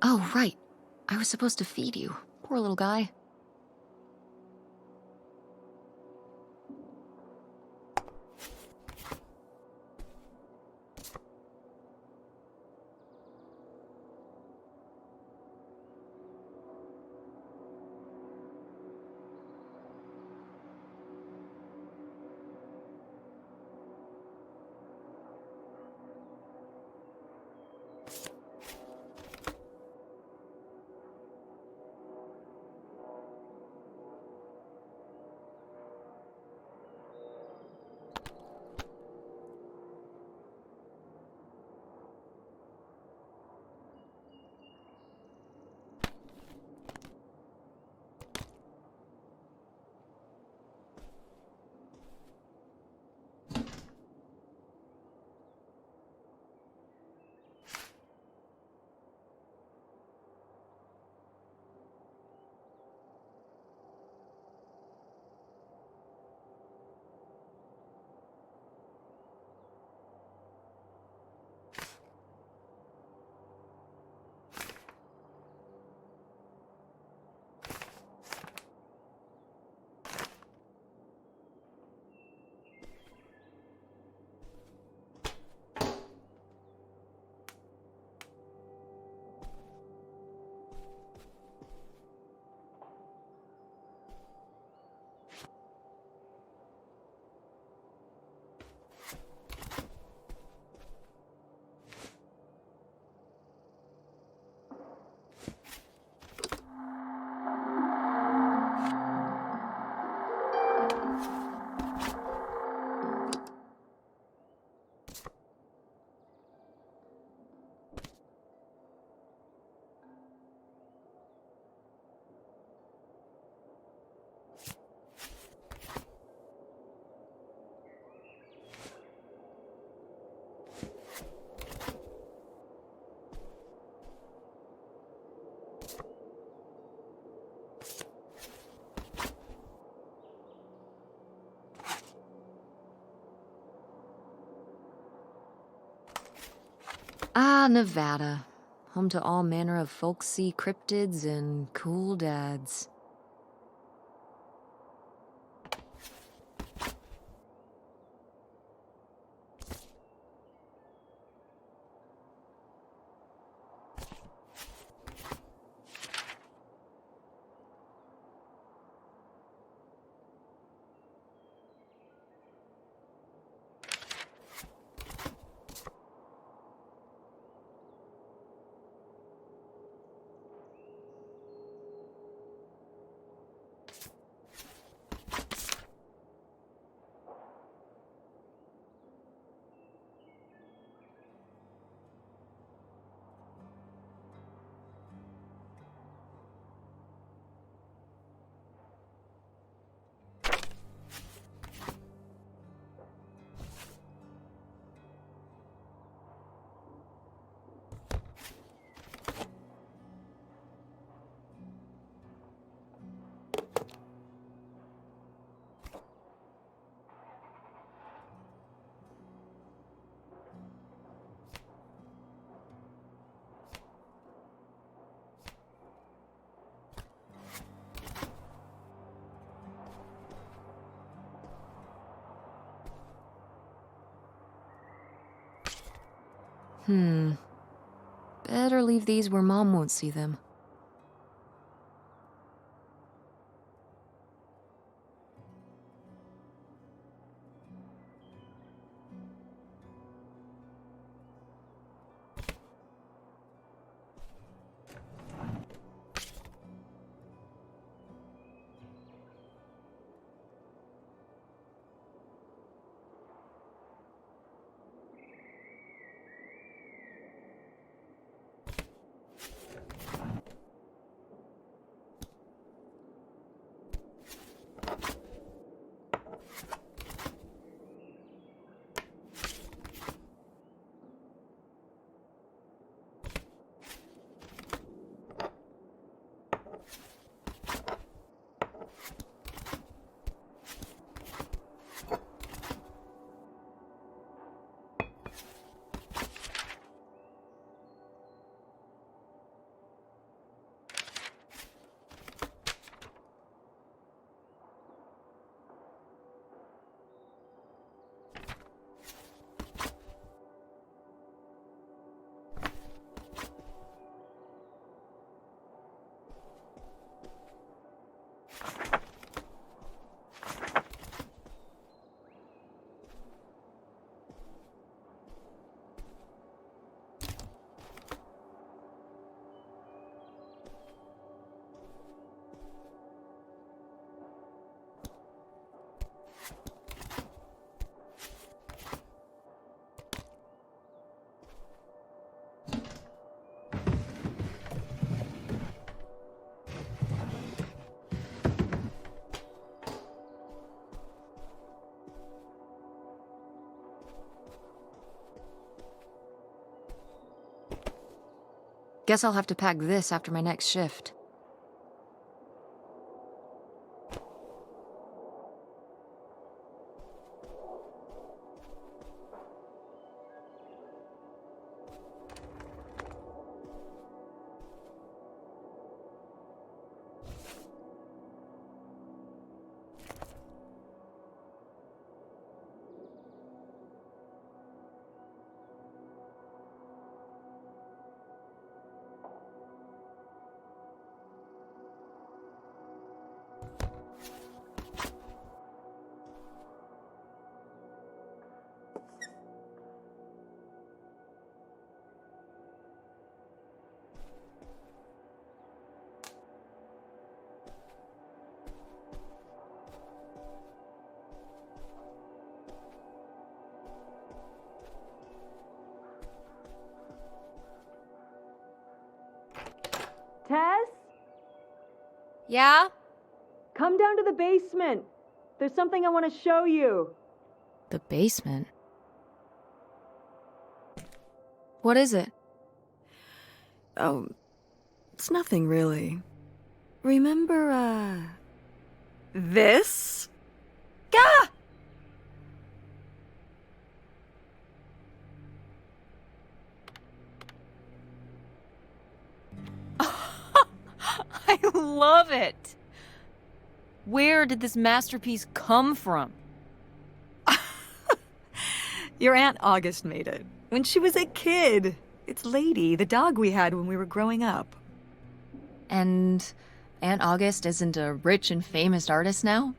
Oh, right. I was supposed to feed you. Poor little guy. Ah, Nevada. Home to all manner of folksy cryptids and cool dads. Better leave these where Mom won't see them. Guess I'll have to pack this after my next shift. Tess? Yeah? Come down to the basement. There's something I want to show you. The basement? What is it? Oh, it's nothing really. Remember, this? Gah! I love it! Where did this masterpiece come from? Your Aunt August made it. When she was a kid. It's Lady, the dog we had when we were growing up. And Aunt August isn't a rich and famous artist now?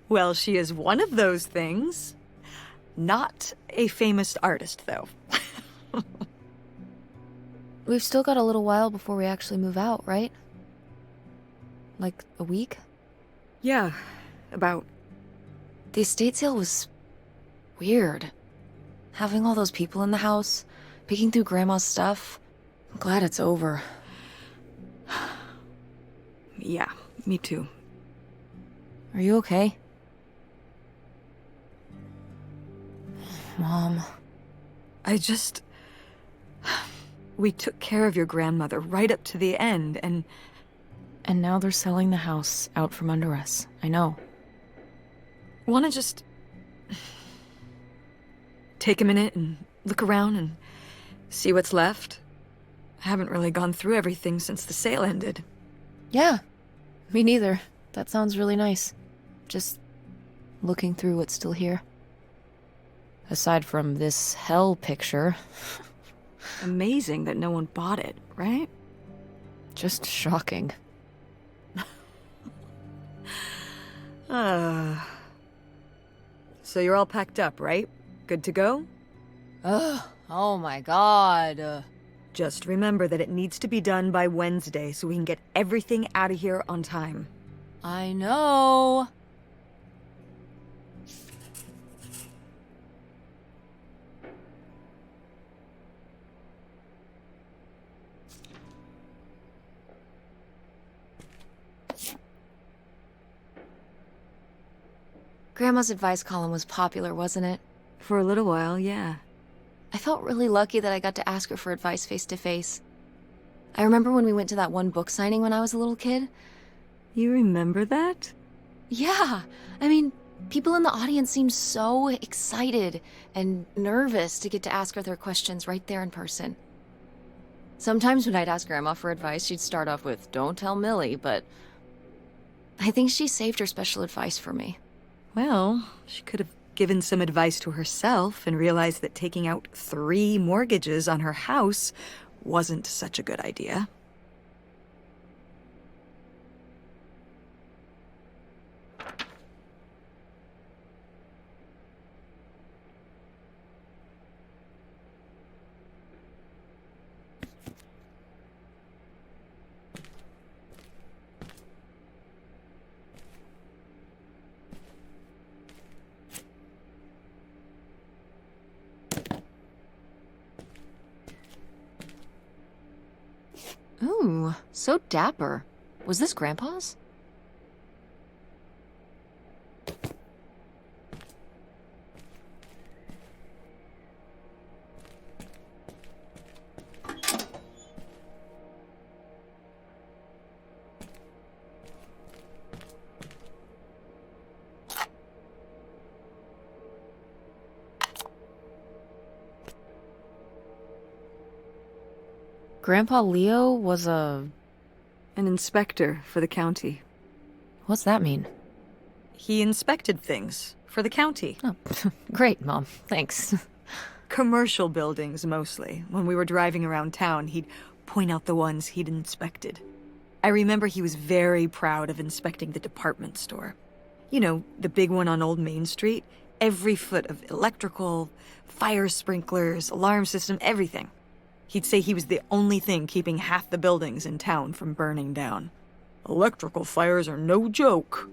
Well, she is one of those things. Not a famous artist, though. We've still got a little while before we actually move out, right? Like a week? Yeah, about. The estate sale was weird. Having all those people in the house, picking through Grandma's stuff. I'm glad it's over. Yeah, me too. Are you okay? Mom. We took care of your grandmother right up to the end, and now they're selling the house out from under us. I know. wanna just take a minute and look around and see what's left. I haven't really gone through everything since the sale ended. Yeah, me neither. That sounds really nice. Just looking through what's still here. Aside from this hell picture. Amazing that no one bought it, right? Just shocking. So you're all packed up, right? Good to go? Ugh, oh my god. Just remember that it needs to be done by Wednesday so we can get everything out of here on time. I know. Grandma's advice column was popular, wasn't it? For a little while, yeah. I felt really lucky that I got to ask her for advice face to face. I remember when we went to that one book signing when I was a little kid. You remember that? Yeah, I mean, people in the audience seemed so excited and nervous to get to ask her their questions right there in person. Sometimes when I'd ask Grandma for advice, she'd start off with, "Don't tell Millie," but I think she saved her special advice for me. Well, she could have given some advice to herself and realized that taking out 3 mortgages on her house wasn't such a good idea. Ooh, so dapper. Was this Grandpa's? Grandpa Leo was a... An inspector for the county. What's that mean? He inspected things for the county. Oh, great, Mom. Thanks. Commercial buildings, mostly. When we were driving around town, he'd point out the ones he'd inspected. I remember he was very proud of inspecting the department store. You know, the big one on Old Main Street. Every foot of electrical, fire sprinklers, alarm system, everything. He'd say he was the only thing keeping half the buildings in town from burning down. Electrical fires are no joke.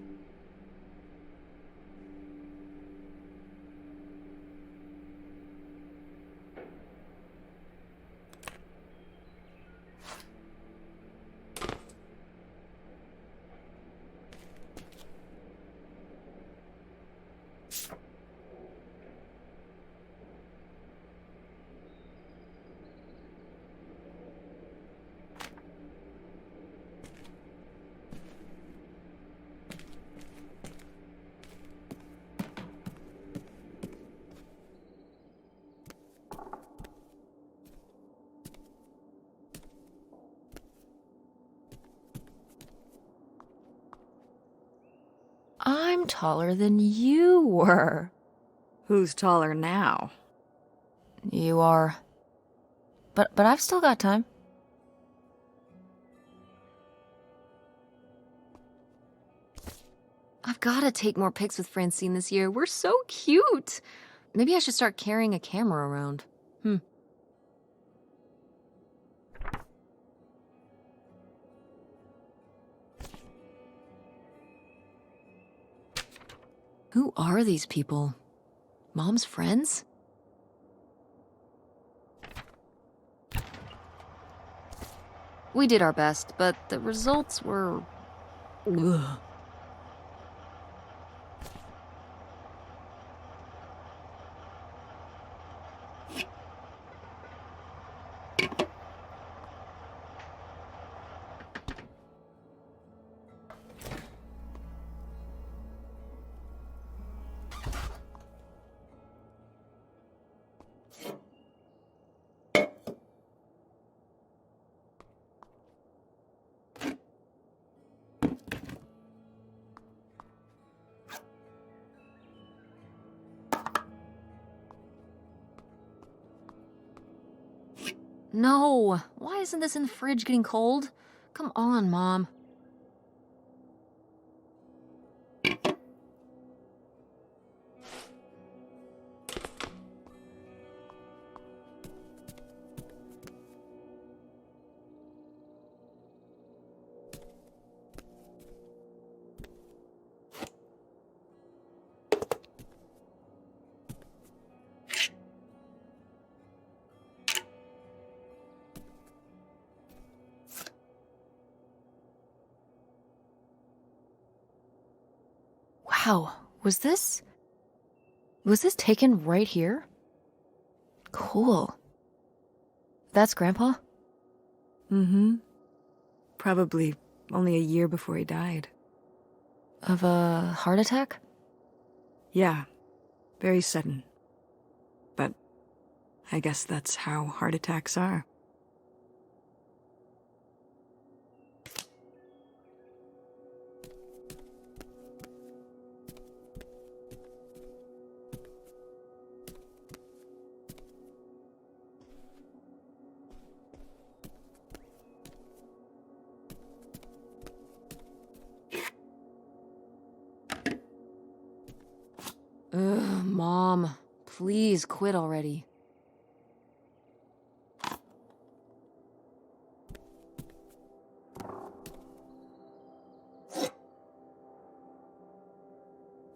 I'm taller than you were. Who's taller now? You are. But I've still got time. I've got to take more pics with Francine this year. We're so cute. Maybe I should start carrying a camera around. Who are these people? Mom's friends? We did our best, but the results were... Ugh. No! Why isn't this in the fridge getting cold? Come on, Mom. Wow, was this taken right here? Cool. That's Grandpa? Mm-hmm. Probably only a year before he died. Of a heart attack? Yeah, very sudden. But I guess that's how heart attacks are. Ugh, Mom, please quit already.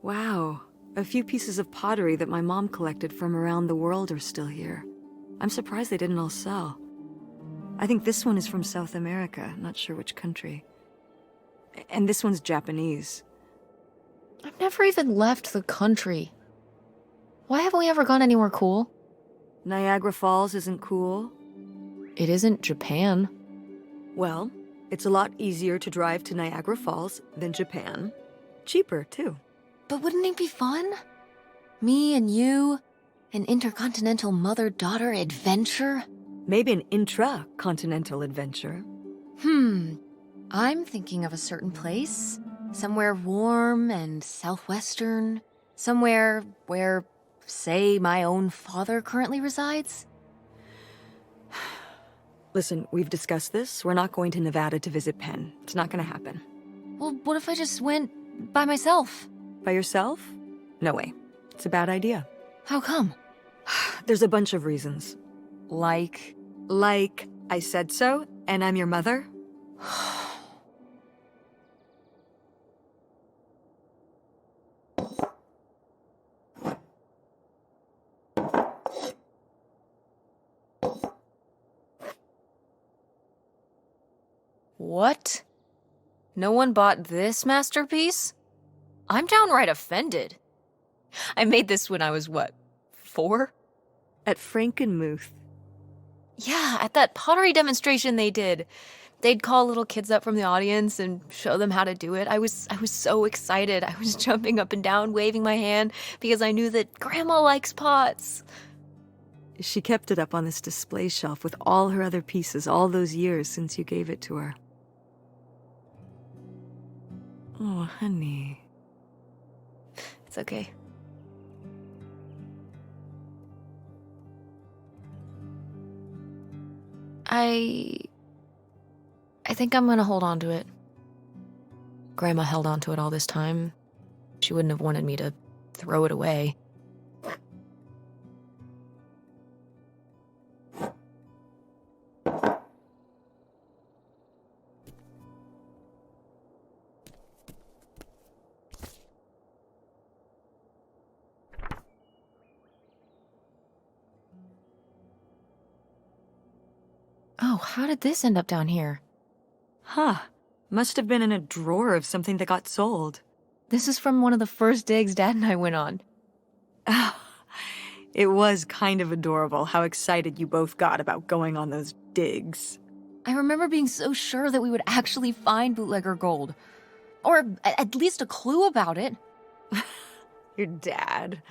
Wow, a few pieces of pottery that my mom collected from around the world are still here. I'm surprised they didn't all sell. I think this one is from South America, not sure which country. And this one's Japanese. I've never even left the country. Why haven't we ever gone anywhere cool? Niagara Falls isn't cool. It isn't Japan. Well, it's a lot easier to drive to Niagara Falls than Japan. Cheaper, too. But wouldn't it be fun? Me and you, an intercontinental mother-daughter adventure? Maybe an intra-continental adventure. I'm thinking of a certain place. Somewhere warm and southwestern. Somewhere where, say, my own father currently resides. Listen, we've discussed this. We're not going to Nevada to visit Penn. It's not gonna happen. Well, what if I just went by myself? By yourself? No way. It's a bad idea. How come? There's a bunch of reasons. Like... Like, I said so, and I'm your mother? What? No one bought this masterpiece? I'm downright offended. I made this when I was, what, 4? At Frankenmuth. Yeah, at that pottery demonstration they did. They'd call little kids up from the audience and show them how to do it. I was so excited. I was jumping up and down, waving my hand, because I knew that Grandma likes pots. She kept it up on this display shelf with all her other pieces all those years since you gave it to her. Oh, honey. It's okay. I think I'm gonna hold on to it. Grandma held on to it all this time. She wouldn't have wanted me to throw it away. Oh, how did this end up down here? Huh. Must have been in a drawer of something that got sold. This is from one of the first digs Dad and I went on. It was kind of adorable how excited you both got about going on those digs. I remember being so sure that we would actually find bootlegger gold. Or at least a clue about it. Your dad.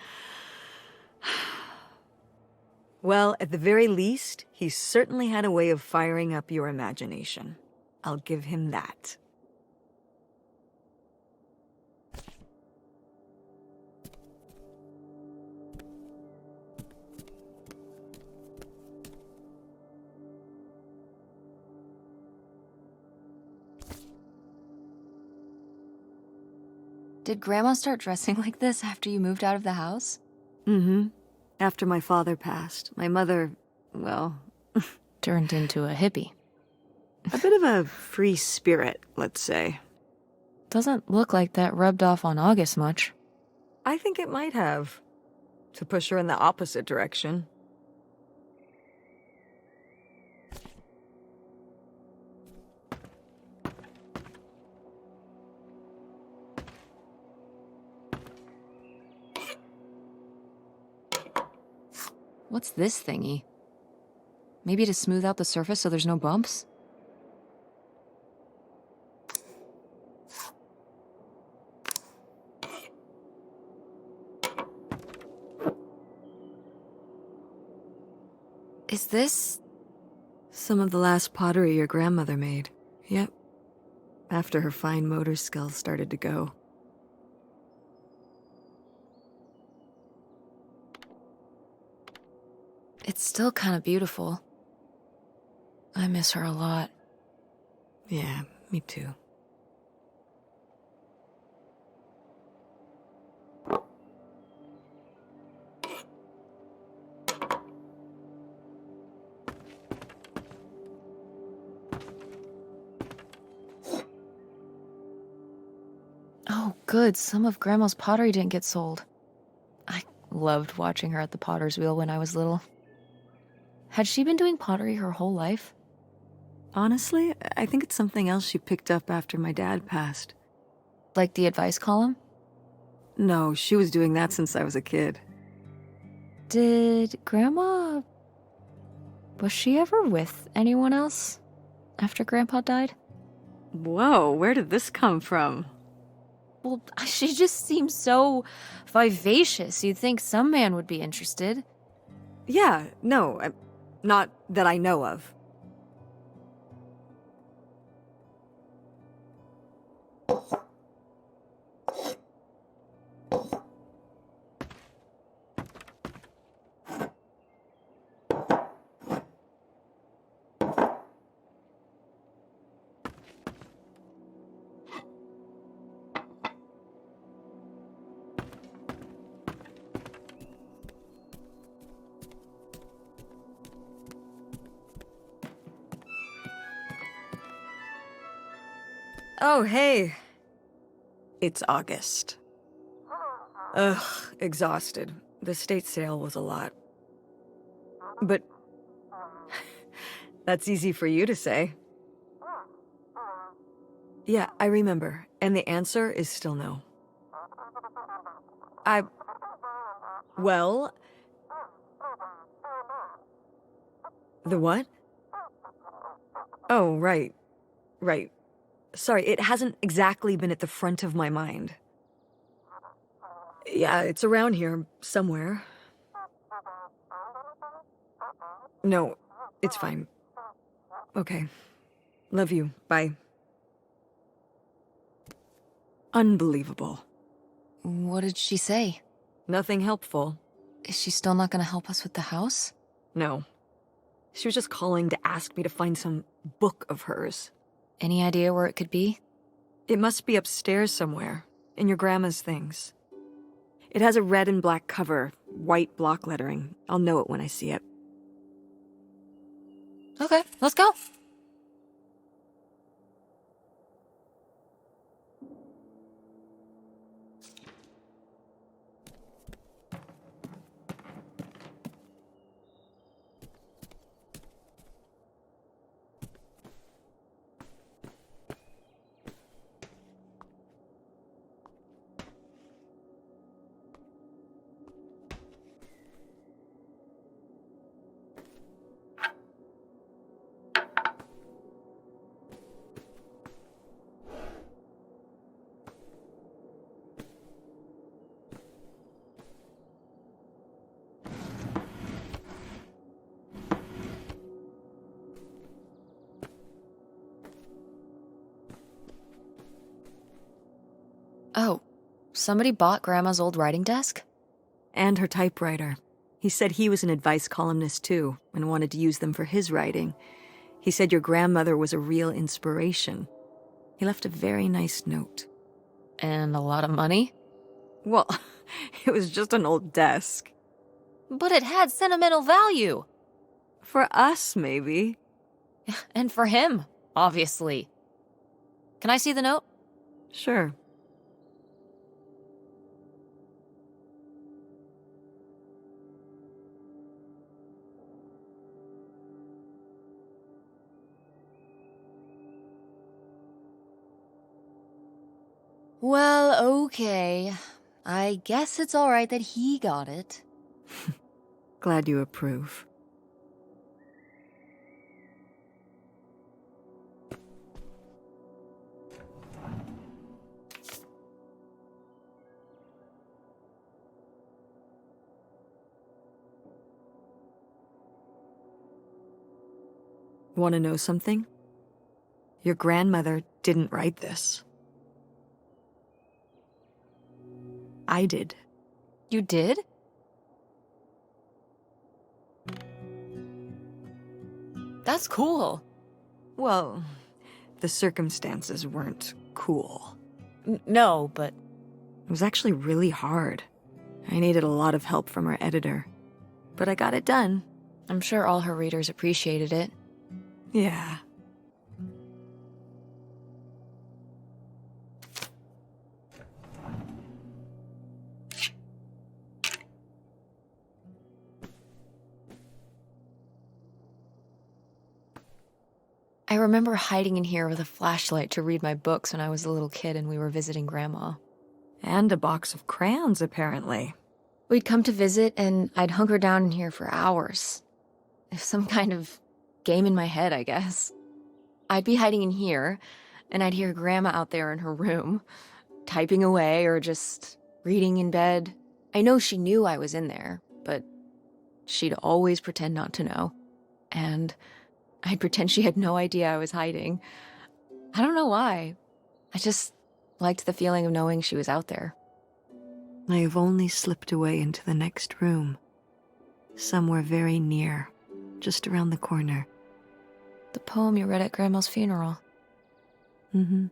Well, at the very least, he certainly had a way of firing up your imagination. I'll give him that. Did Grandma start dressing like this after you moved out of the house? Mm-hmm. After my father passed, my mother, well... Turned into a hippie. A bit of a free spirit, let's say. Doesn't look like that rubbed off on August much. I think it might have. To push her in the opposite direction. What's this thingy? Maybe to smooth out the surface so there's no bumps? Is this... Some of the last pottery your grandmother made. Yep. After her fine motor skills started to go. It's still kind of beautiful. I miss her a lot. Yeah, me too. Oh, good. Some of Grandma's pottery didn't get sold. I loved watching her at the potter's wheel when I was little. Had she been doing pottery her whole life? Honestly, I think it's something else she picked up after my dad passed. Like the advice column? No, she was doing that since I was a kid. Did Grandma... Was she ever with anyone else after Grandpa died? Whoa, where did this come from? Well, she just seems so vivacious. You'd think some man would be interested. Yeah, no, Not that I know of. Oh, hey. It's August. Ugh, exhausted. The estate sale was a lot. But that's easy for you to say. Yeah, I remember. And the answer is still no. Well... The what? Oh, right. Right. Sorry, it hasn't exactly been at the front of my mind. Yeah, it's around here, somewhere. No, it's fine. Okay. Love you. Bye. Unbelievable. What did she say? Nothing helpful. Is she still not gonna help us with the house? No. She was just calling to ask me to find some book of hers. Any idea where it could be? It must be upstairs somewhere, in your grandma's things. It has a red and black cover, white block lettering. I'll know it when I see it. Okay, let's go. Oh, somebody bought Grandma's old writing desk? And her typewriter. He said he was an advice columnist too, and wanted to use them for his writing. He said your grandmother was a real inspiration. He left a very nice note. And a lot of money? Well, it was just an old desk. But it had sentimental value. For us, maybe. And for him, obviously. Can I see the note? Sure. Well, okay. I guess it's all right that he got it. Glad you approve. Want to know something? Your grandmother didn't write this. I did. You did? That's cool. Well, the circumstances weren't cool. No, but... It was actually really hard. I needed a lot of help from our editor. But I got it done. I'm sure all her readers appreciated it. Yeah. I remember hiding in here with a flashlight to read my books when I was a little kid and we were visiting Grandma. And a box of crayons, apparently. We'd come to visit and I'd hunker down in here for hours. Some kind of game in my head, I guess. I'd be hiding in here, and I'd hear Grandma out there in her room, typing away or just reading in bed. I know she knew I was in there, but she'd always pretend not to know. and I'd pretend she had no idea I was hiding. I don't know why. I just liked the feeling of knowing she was out there. I have only slipped away into the next room. Somewhere very near, just around the corner. The poem you read at Grandma's funeral. Mm-hmm.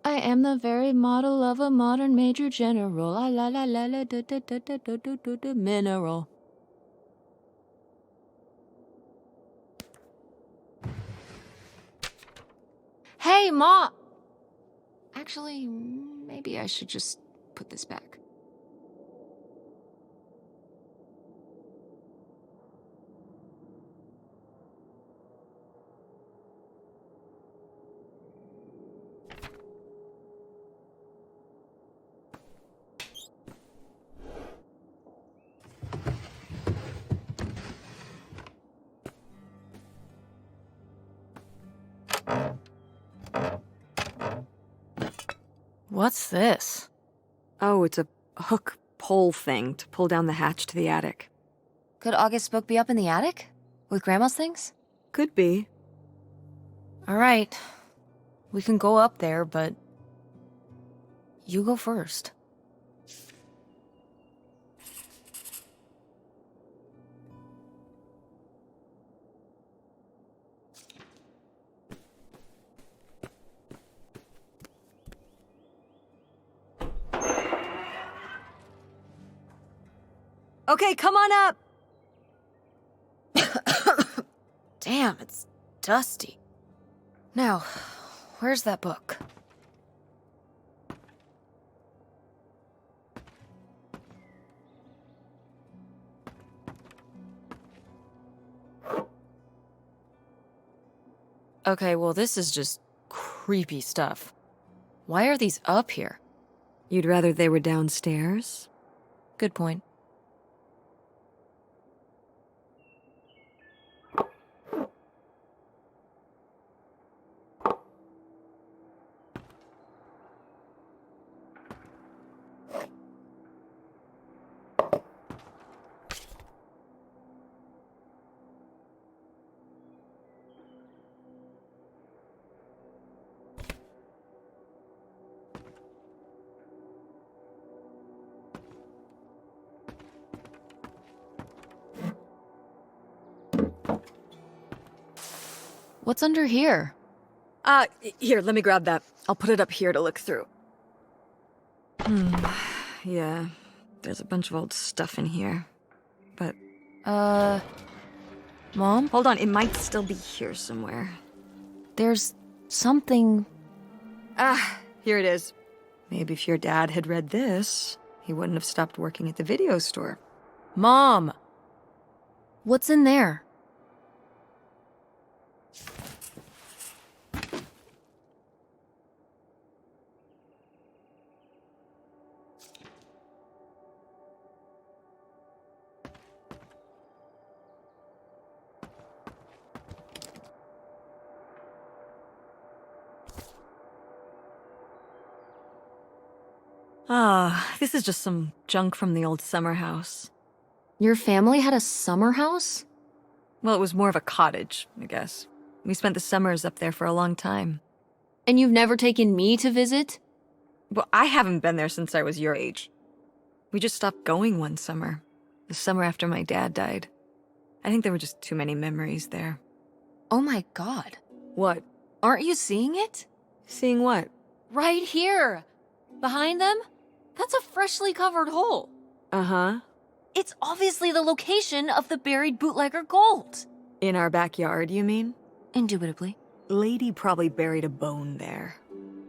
I am the very model of a modern major general. La la la la la da da da da da da da da mineral. Hey, Ma! Actually, maybe I should just put this back. What's this? Oh, it's a hook pole thing to pull down the hatch to the attic. Could August's book be up in the attic? With Grandma's things? Could be. All right. We can go up there, but you go first. Okay, come on up! Damn, it's dusty. Now, where's that book? Okay, well, this is just creepy stuff. Why are these up here? You'd rather they were downstairs? Good point. What's under here? Here, let me grab that. I'll put it up here to look through. Yeah, there's a bunch of old stuff in here. But... Mom? Hold on, it might still be here somewhere. There's something... Here it is. Maybe if your dad had read this, he wouldn't have stopped working at the video store. Mom! What's in there? This is just some junk from the old summer house. Your family had a summer house? Well, it was more of a cottage, I guess. We spent the summers up there for a long time. And you've never taken me to visit? Well, I haven't been there since I was your age. We just stopped going one summer. The summer after my dad died. I think there were just too many memories there. Oh my god. What? Aren't you seeing it? Seeing what? Right here! Behind them? That's a freshly covered hole. Uh-huh. It's obviously the location of the buried bootlegger gold. In our backyard, you mean? Indubitably. Lady probably buried a bone there.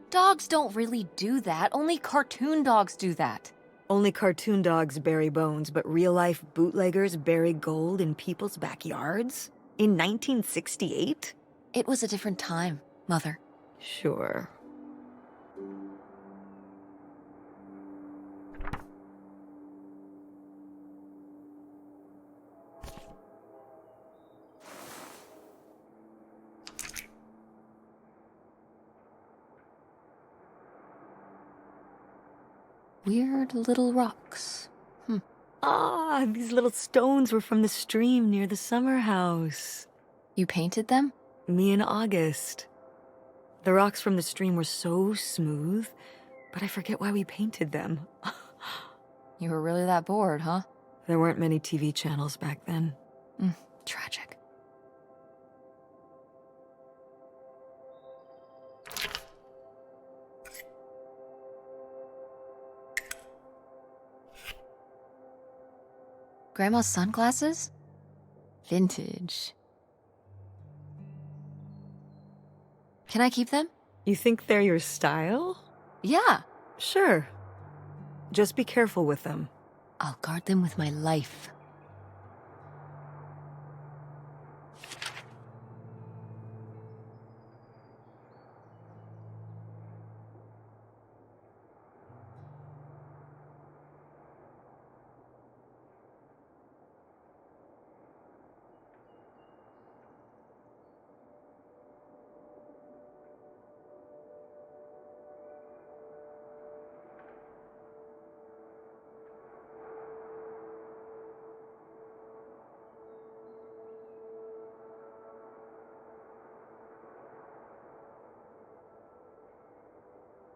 Dogs don't really do that. Only cartoon dogs do that. Only cartoon dogs bury bones, but real-life bootleggers bury gold in people's backyards? In 1968? It was a different time, Mother. Sure. Weird little rocks. Ah, these little stones were from the stream near the summer house. You painted them? Me and August. The rocks from the stream were so smooth, but I forget why we painted them. You were really that bored, huh? There weren't many TV channels back then. Tragic. Grandma's sunglasses? Vintage. Can I keep them? You think they're your style? Yeah. Sure. Just be careful with them. I'll guard them with my life.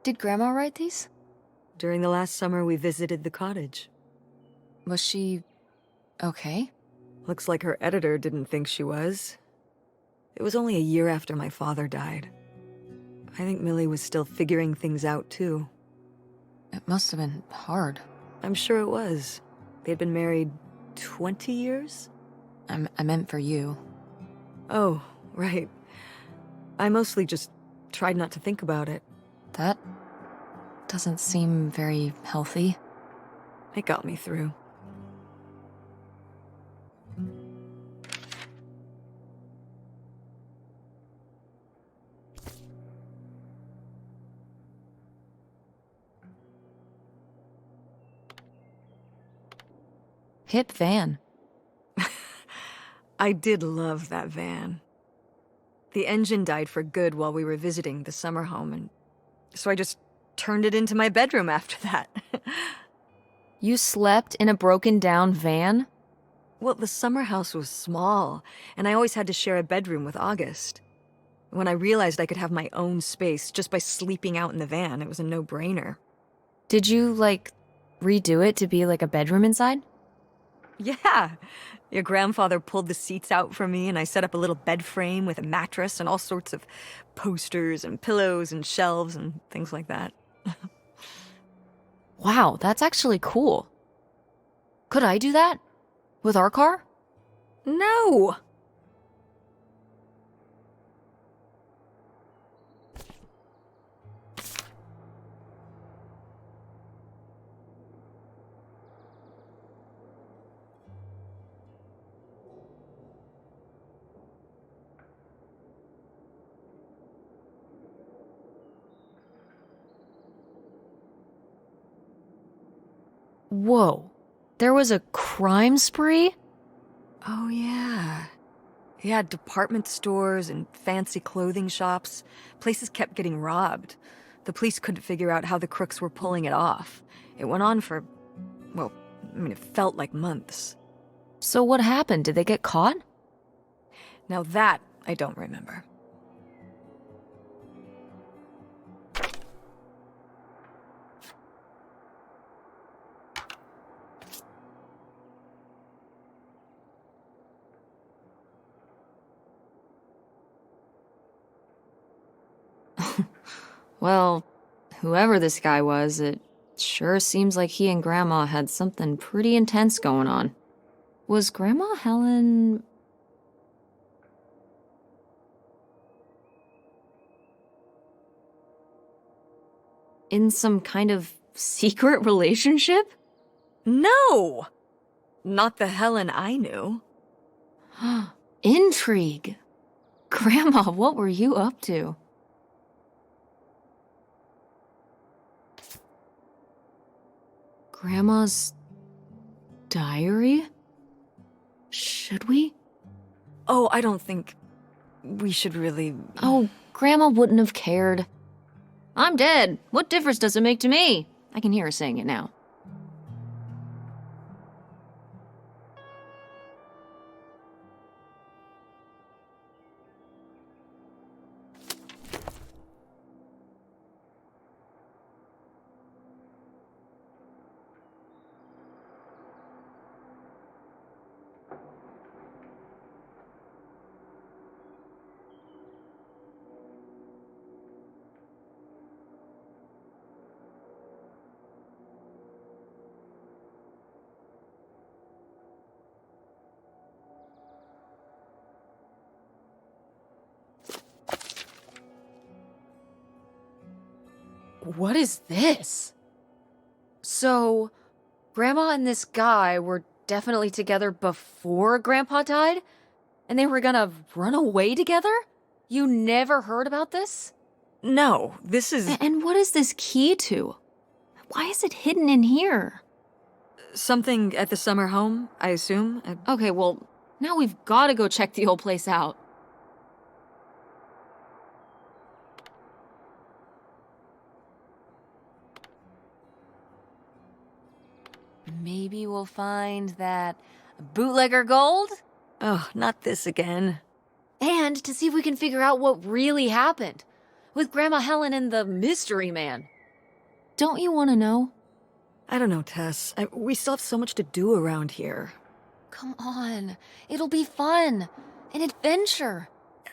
Did Grandma write these? During the last summer, we visited the cottage. Was she okay? Looks like her editor didn't think she was. It was only a year after my father died. I think Millie was still figuring things out, too. It must have been hard. I'm sure it was. They'd been married 20 years? I meant for you. Oh, right. I mostly just tried not to think about it. That doesn't seem very healthy. It got me through. Hip van. I did love that van. The engine died for good while we were visiting the summer home, and so I just turned it into my bedroom after that. You slept in a broken down van? Well, the summer house was small, and I always had to share a bedroom with August. When I realized I could have my own space just by sleeping out in the van, it was a no-brainer. Did you, redo it to be like a bedroom inside? Yeah. Your grandfather pulled the seats out for me, and I set up a little bed frame with a mattress and all sorts of posters and pillows and shelves and things like that. Wow, that's actually cool. Could I do that? With our car? No! Whoa. There was a crime spree? Oh, yeah. He had department stores and fancy clothing shops. Places kept getting robbed. The police couldn't figure out how the crooks were pulling it off. It went on for, well, it felt like months. So what happened? Did they get caught? Now that I don't remember. Well, whoever this guy was, it sure seems like he and Grandma had something pretty intense going on. Was Grandma Helen... in some kind of secret relationship? No! Not the Helen I knew. Intrigue. Grandma, what were you up to? Grandma's diary? Should we? Oh, I don't think we should really... Oh, Grandma wouldn't have cared. I'm dead. What difference does it make to me? I can hear her saying it now. What is this? So, Grandma and this guy were definitely together before Grandpa died? And they were gonna run away together? You never heard about this? No, this is... And what is this key to? Why is it hidden in here? something at the summer home, I assume? Okay, well, now we've gotta go check the old place out. Maybe we'll find that bootlegger gold? Oh, not this again. And to see if we can figure out what really happened with Grandma Helen and the mystery man. Don't you want to know? I don't know, Tess. We still have so much to do around here. Come on. It'll be fun. An adventure.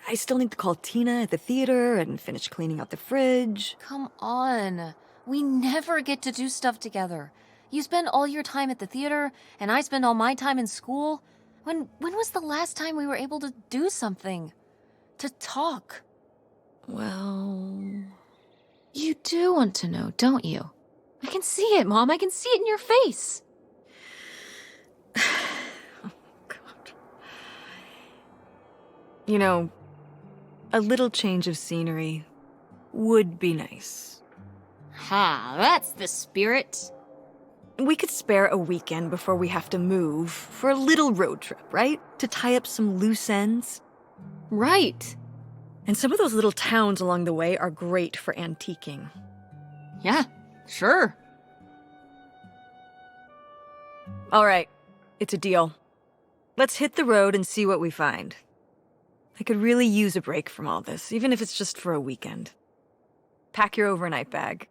I still need to call Tina at the theater and finish cleaning out the fridge. Come on. We never get to do stuff together. You spend all your time at the theater, and I spend all my time in school. When was the last time we were able to do something? To talk? Well... You do want to know, don't you? I can see it, Mom. I can see it in your face. Oh, God. You know, a little change of scenery would be nice. Ha, that's the spirit. We could spare a weekend before we have to move for a little road trip, right? To tie up some loose ends. Right. And some of those little towns along the way are great for antiquing. Yeah, sure. All right, it's a deal. Let's hit the road and see what we find. I could really use a break from all this, even if it's just for a weekend. Pack your overnight bag.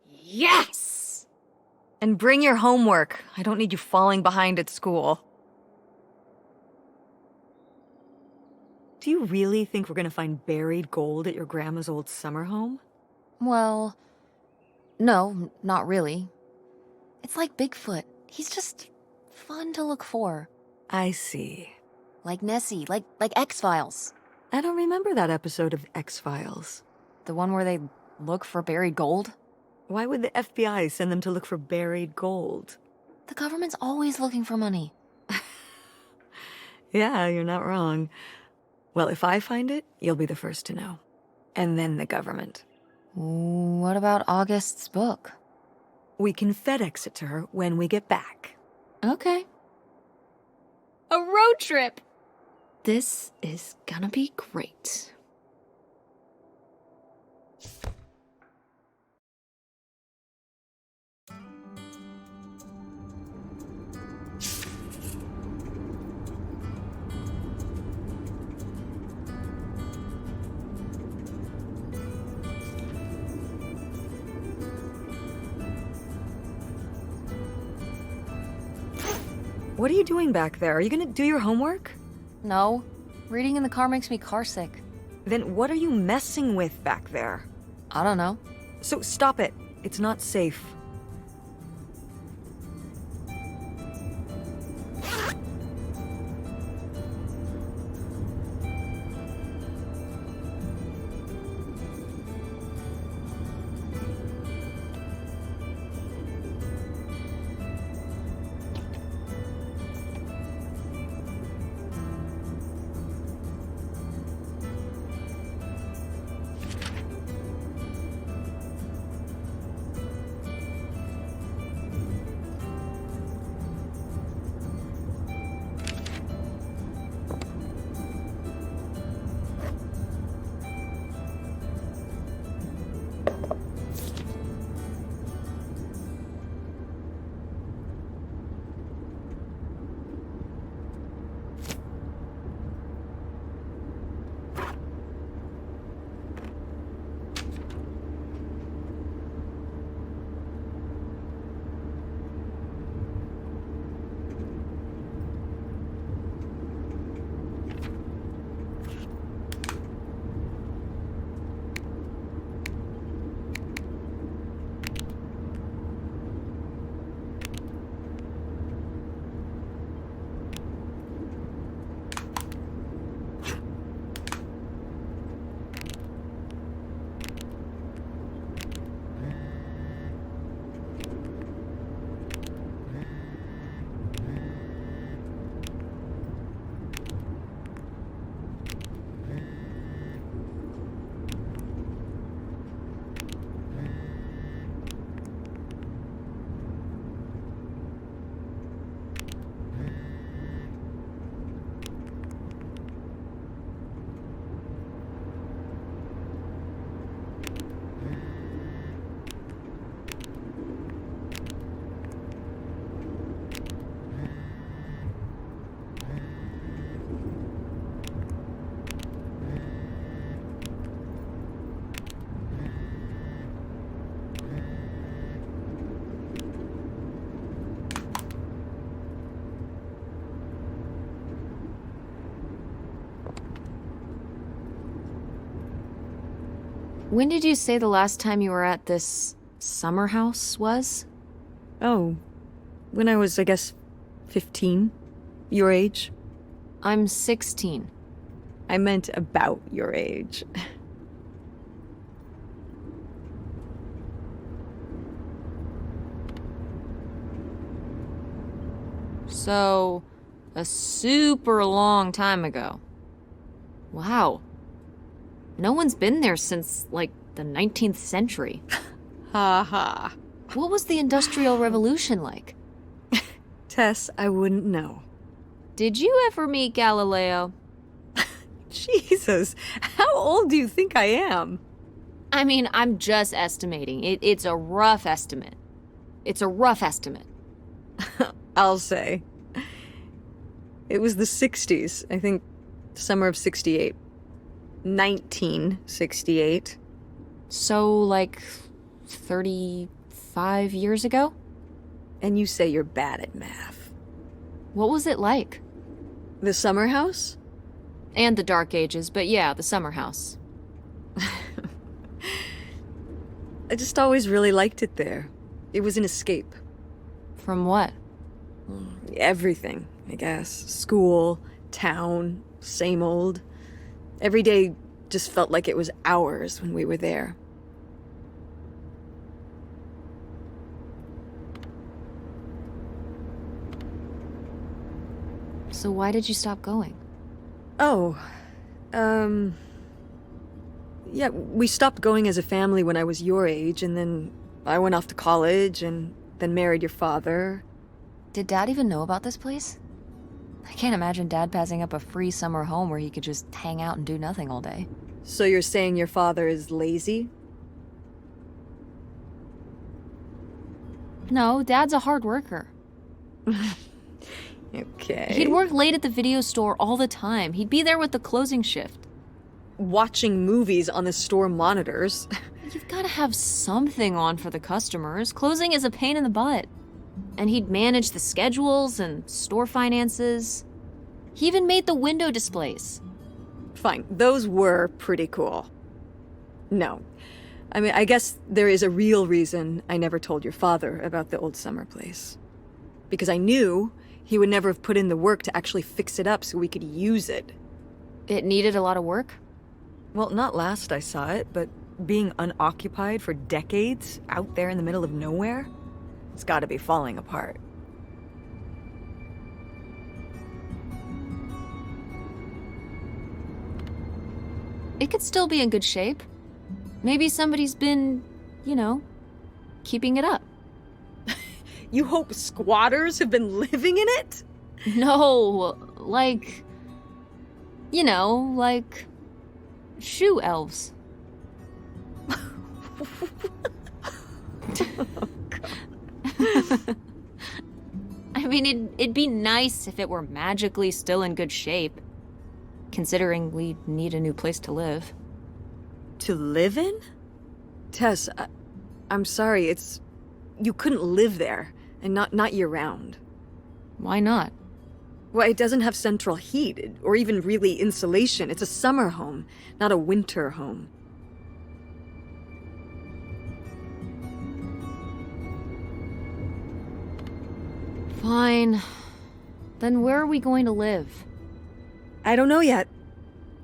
Yes! And bring your homework. I don't need you falling behind at school. Do you really think we're gonna find buried gold at your grandma's old summer home? Well, no, not really. It's like Bigfoot. He's just fun to look for. I see. Like Nessie, like X-Files. I don't remember that episode of X-Files. The one where they look for buried gold? Why would the FBI send them to look for buried gold? The government's always looking for money. Yeah, you're not wrong. Well, if I find it, you'll be the first to know. And then the government. What about August's book? We can FedEx it to her when we get back. Okay. A road trip! This is gonna be great. What are you doing back there? Are you gonna do your homework? No, reading in the car makes me carsick. Then what are you messing with back there? I don't know. So stop it. It's not safe. When did you say the last time you were at this summer house was? Oh, when I was, I guess, 15. Your age. I'm 16. I meant about your age. So, a super long time ago. Wow. No one's been there since, like, the 19th century. Ha ha. What was the Industrial Revolution like? Tess, I wouldn't know. Did you ever meet Galileo? Jesus, how old do you think I am? I mean, I'm just estimating. It's a rough estimate. It's a rough estimate. I'll say. It was the 60s, I think, summer of 68. 1968. So, like, 35 years ago? And you say you're bad at math. What was it like? The summer house? And the Dark Ages, but yeah, the summer house. I just always really liked it there. It was an escape. From what? Everything, I guess. School, town, same old. Every day just felt like it was hours when we were there. So why did you stop going? Oh, yeah, we stopped going as a family when I was your age, and then I went off to college, and then married your father. Did Dad even know about this place? I can't imagine Dad passing up a free summer home where he could just hang out and do nothing all day. So you're saying your father is lazy? No, Dad's a hard worker. Okay. He'd work late at the video store all the time. He'd be there with the closing shift. Watching movies on the store monitors. You've got to have something on for the customers. Closing is a pain in the butt. And he'd manage the schedules and store finances. He even made the window displays. Fine, those were pretty cool. No. I mean, I guess there is a real reason I never told your father about the old summer place. Because I knew he would never have put in the work to actually fix it up so we could use it. It needed a lot of work? Well, not last I saw it, but being unoccupied for decades out there in the middle of nowhere, it's gotta be falling apart. It could still be in good shape. Maybe somebody's been, you know, keeping it up. You hope squatters have been living in it? No, like, you know, like shoe elves. I mean, it'd be nice if it were magically still in good shape, considering we need a new place to live. To live in? Tess, I'm sorry, you couldn't live there, and not year-round. Why not? Well, it doesn't have central heat, or even really insulation. It's a summer home, not a winter home. Fine. Then where are we going to live? I don't know yet.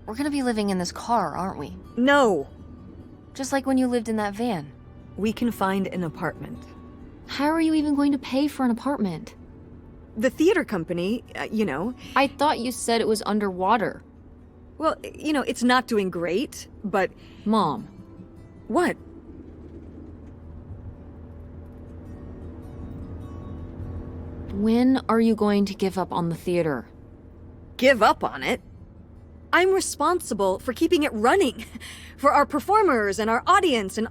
We're gonna be living in this car, aren't we? No. Just like when you lived in that van. We can find an apartment. How are you even going to pay for an apartment? The theater company, you know. I thought you said it was underwater. Well, you know, it's not doing great, but... Mom. What? When are you going to give up on the theater? Give up on it? I'm responsible for keeping it running. For our performers and our audience and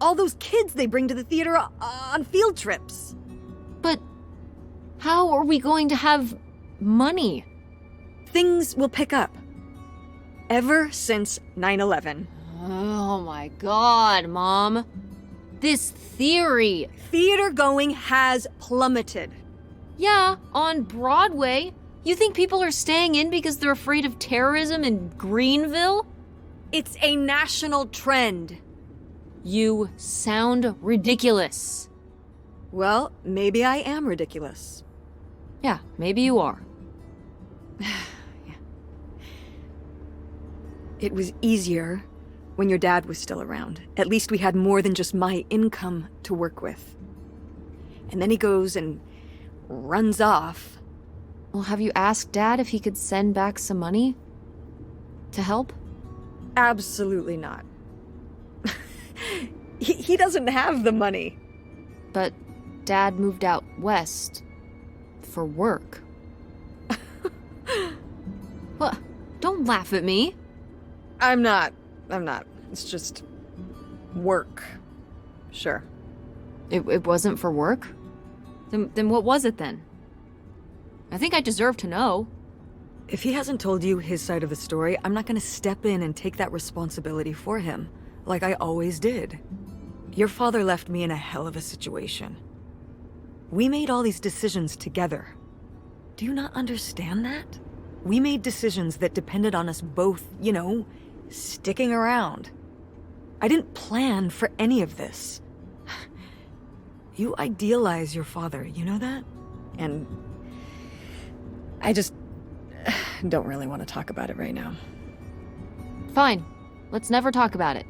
all those kids they bring to the theater on field trips. But how are we going to have money? Things will pick up. Ever since 9/11. Oh my God, Mom. This theory. Theater going has plummeted. Yeah, on Broadway. You think people are staying in because they're afraid of terrorism in Greenville? It's a national trend. You sound ridiculous. Well, maybe I am ridiculous. Yeah, maybe you are. It was easier when your dad was still around. At least we had more than just my income to work with. And then he goes and runs off. Well, have you asked Dad if he could send back some money? To help? Absolutely not. He doesn't have the money. But Dad moved out west for work. What? Don't laugh at me. I'm not. It's just work. Sure. It wasn't for work? Then what was it then? I think I deserve to know. If he hasn't told you his side of the story, I'm not gonna step in and take that responsibility for him, like I always did. Your father left me in a hell of a situation. We made all these decisions together. Do you not understand that? We made decisions that depended on us both, you know, sticking around. I didn't plan for any of this. You idealize your father, you know that? And I just don't really want to talk about it right now. Fine. Let's never talk about it.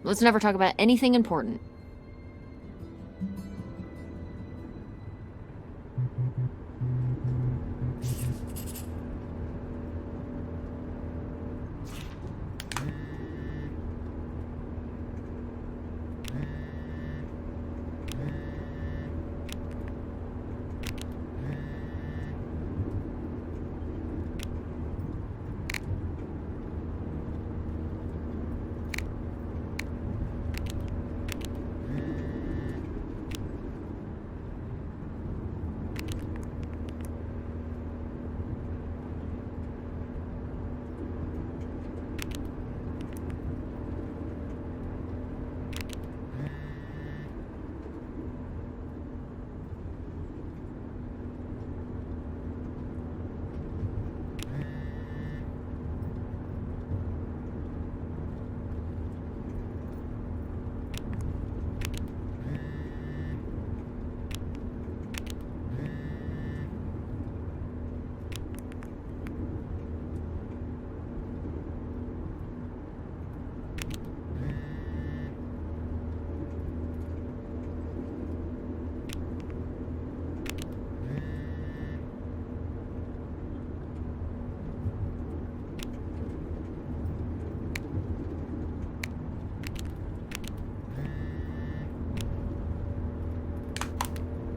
Let's never talk about anything important.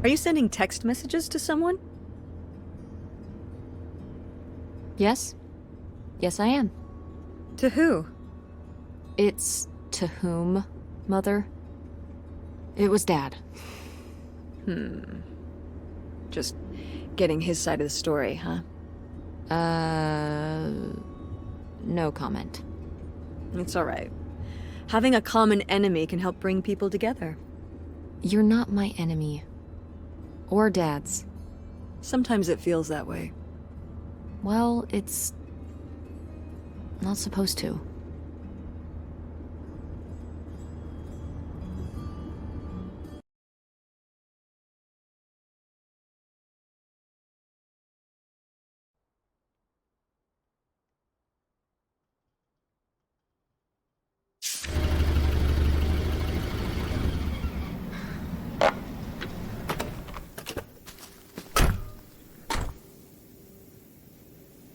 Are you sending text messages to someone? Yes? Yes, I am. To who? It's to whom, Mother? It was Dad. Just getting his side of the story, huh? No comment. It's all right. Having a common enemy can help bring people together. You're not my enemy. Or Dad's. Sometimes it feels that way. Well, it's not supposed to.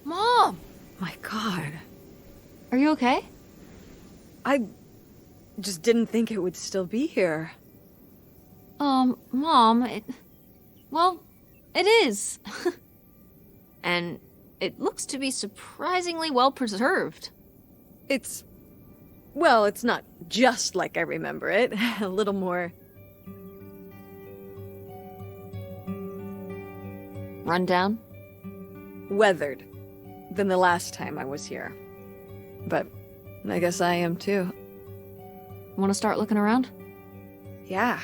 Mom! My God. Are you okay? I just didn't think it would still be here. Mom, well, it is. And it looks to be surprisingly well preserved. Well, it's not just like I remember it. A little more... Run down? weathered than the last time I was here. But I guess I am too. Want to start looking around? Yeah.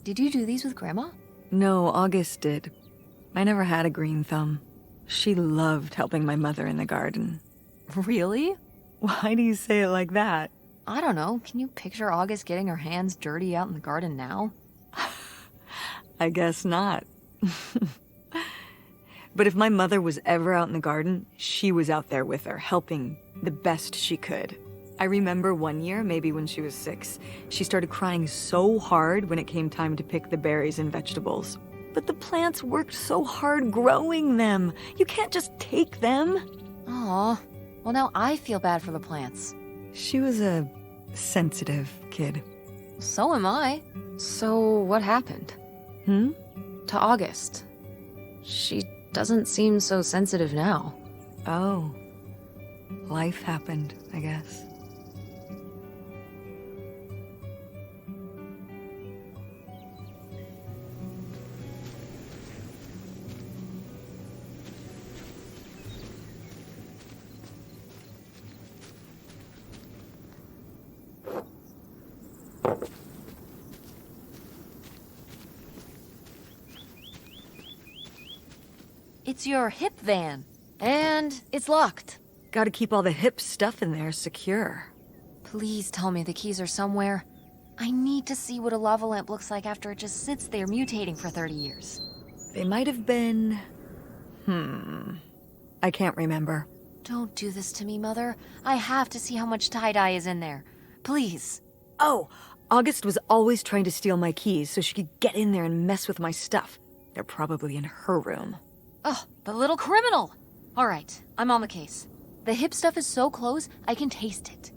Did you do these with Grandma? No, August did. I never had a green thumb. She loved helping my mother in the garden. Really? Why do you say it like that? I don't know. Can you picture August getting her hands dirty out in the garden now? I guess not. But if my mother was ever out in the garden, she was out there with her, helping the best she could. I remember one year, maybe when she was 6, she started crying so hard when it came time to pick the berries and vegetables. But the plants worked so hard growing them. You can't just take them. Aw. Well, now I feel bad for the plants. She was a sensitive kid. So am I. So what happened? To August? She doesn't seem so sensitive now. Oh. Life happened, I guess. It's your hip van. And it's locked. Gotta keep all the hip stuff in there secure. Please tell me the keys are somewhere. I need to see what a lava lamp looks like after it just sits there mutating for 30 years. They might have been... I can't remember. Don't do this to me, Mother. I have to see how much tie-dye is in there. Please. Oh, August was always trying to steal my keys so she could get in there and mess with my stuff. They're probably in her room. Oh, the little criminal! All right, I'm on the case. The hip stuff is so close, I can taste it.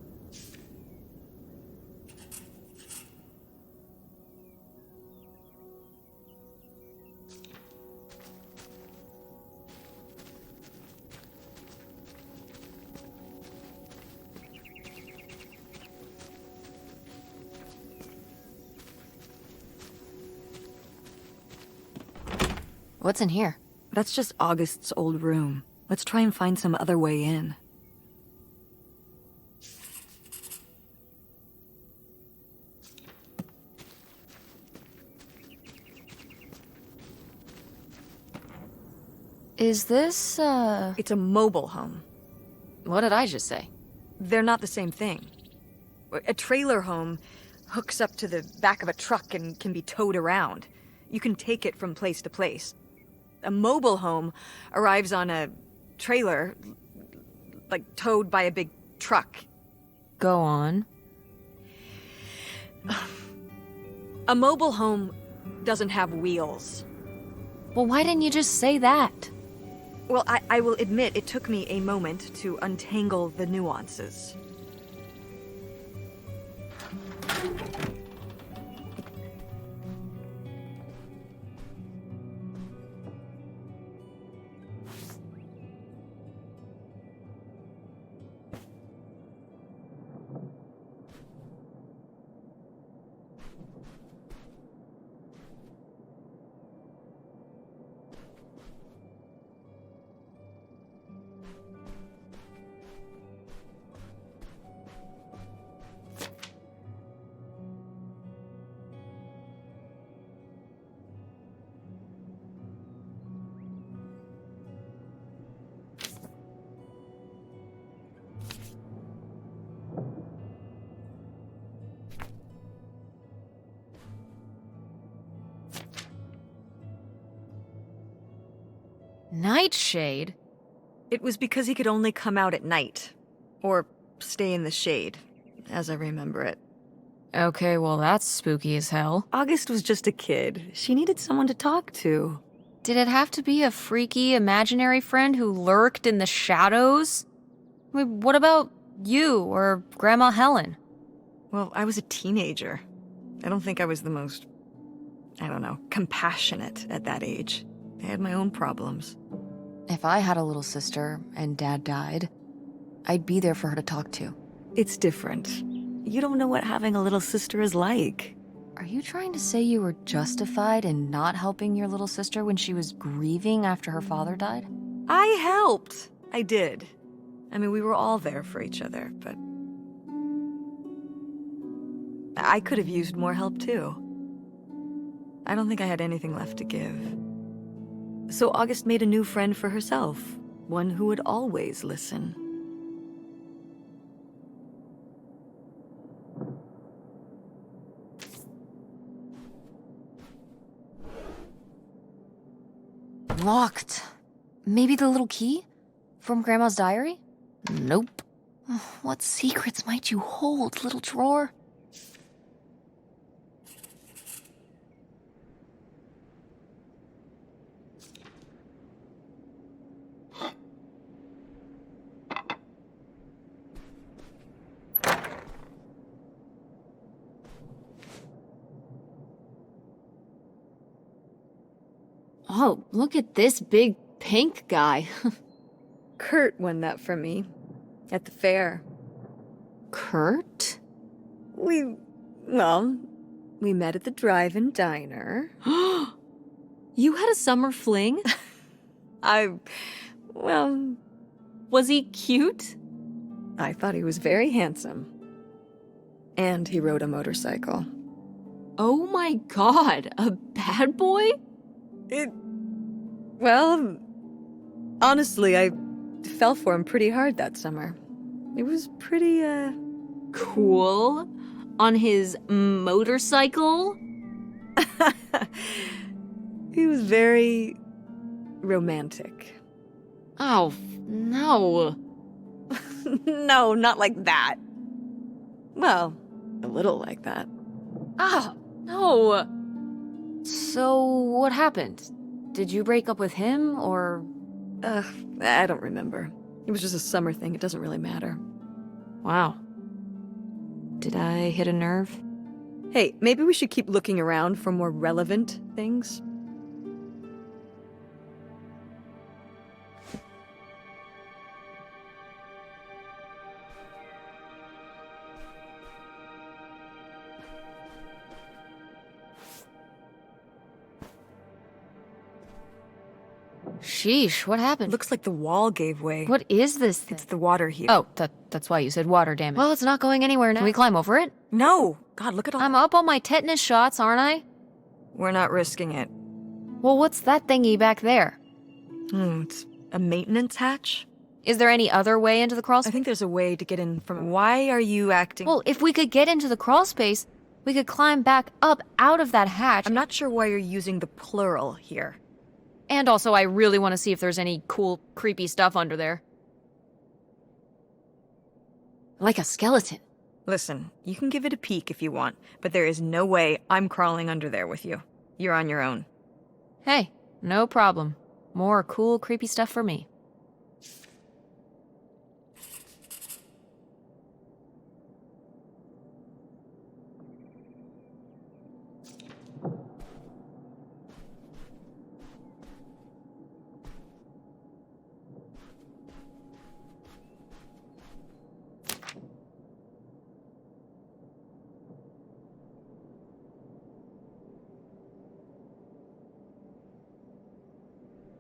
What's in here? That's just August's old room. Let's try and find some other way in. Is this, It's a mobile home. What did I just say? They're not the same thing. A trailer home hooks up to the back of a truck and can be towed around. You can take it from place to place. A mobile home arrives on a trailer, like towed by a big truck. Go on. A mobile home doesn't have wheels. Well, why didn't you just say that? Well, I will admit it took me a moment to untangle the nuances. Nightshade? It was because he could only come out at night. Or stay in the shade, as I remember it. Okay, well that's spooky as hell. August was just a kid. She needed someone to talk to. Did it have to be a freaky imaginary friend who lurked in the shadows? I mean, what about you or Grandma Helen? Well, I was a teenager. I don't think I was the most, compassionate at that age. I had my own problems. If I had a little sister and Dad died, I'd be there for her to talk to. It's different. You don't know what having a little sister is like. Are you trying to say you were justified in not helping your little sister when she was grieving after her father died? I helped. I did. I mean, we were all there for each other, but I could have used more help too. I don't think I had anything left to give. So August made a new friend for herself, one who would always listen. Locked. Maybe the little key? From Grandma's diary? Nope. What secrets might you hold, little drawer? Oh, look at this big pink guy. Kurt won that from me at the fair. Kurt? We met at the drive-in diner. You had a summer fling? Was he cute? I thought he was very handsome. And he rode a motorcycle. Oh my god, a bad boy? Honestly, I fell for him pretty hard that summer. It was pretty, Cool. On his motorcycle? He was very romantic. Oh, no. No, not like that. Well, a little like that. Oh, no. So, what happened? Did you break up with him, or... I don't remember. It was just a summer thing. It doesn't really matter. Wow. Did I hit a nerve? Hey, maybe we should keep looking around for more relevant things. Sheesh, what happened? Looks like the wall gave way. What is this thing? It's the water here. Oh, that's why you said water, damn it. Well, it's not going anywhere now. Can we climb over it? No! God, look at all I'm up on my tetanus shots, aren't I? We're not risking it. Well, what's that thingy back there? It's a maintenance hatch? Is there any other way into the crawl I space? think there's a way to get in from... Why are you acting... Well, if we could get into the crawl space, we could climb back up out of that hatch. I'm not sure why you're using the plural here. And also, I really want to see if there's any cool, creepy stuff under there. Like a skeleton. Listen, you can give it a peek if you want, but there is no way I'm crawling under there with you. You're on your own. Hey, no problem. More cool, creepy stuff for me.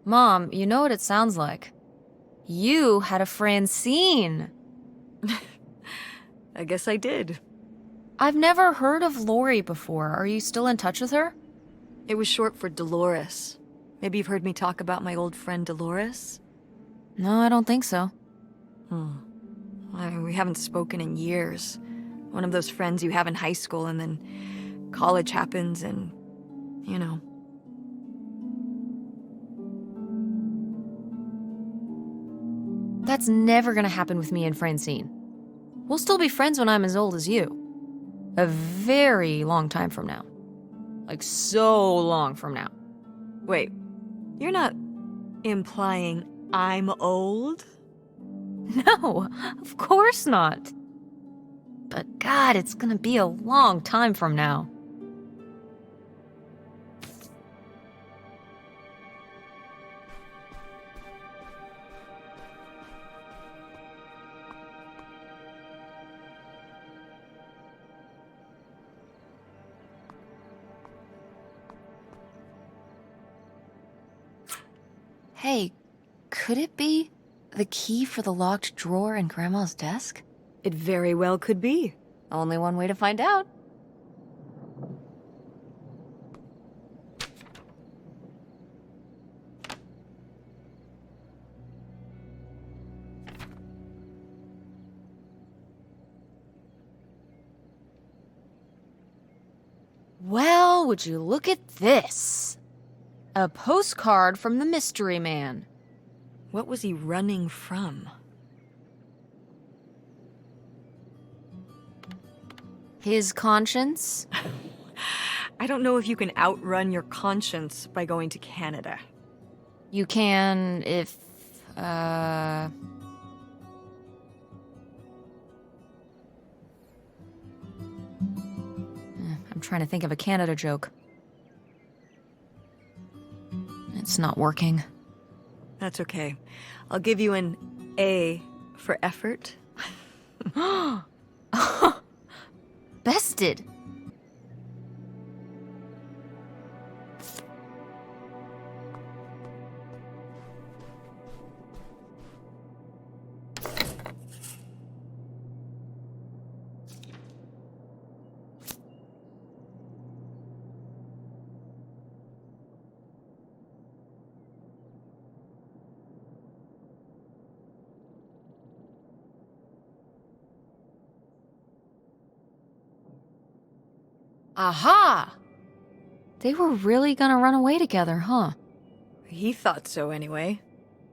Mom, you know what it sounds like. You had a Francine. I guess I did. I've never heard of Lori before. Are you still in touch with her? It was short for Dolores. Maybe you've heard me talk about my old friend Dolores? No, I don't think so. We haven't spoken in years. One of those friends you have in high school and then college happens and, you know. That's never gonna happen with me and Francine. We'll still be friends when I'm as old as you. A very long time from now. Like, so long from now. Wait, you're not implying I'm old? No, of course not. But God, it's gonna be a long time from now. Hey, could it be the key for the locked drawer in Grandma's desk? It very well could be. Only one way to find out. Well, would you look at this? A postcard from the mystery man. What was he running from? His conscience? I don't know if you can outrun your conscience by going to Canada. You can if, I'm trying to think of a Canada joke. It's not working. That's okay. I'll give you an A for effort. Bested. Aha! They were really gonna run away together, huh? He thought so anyway.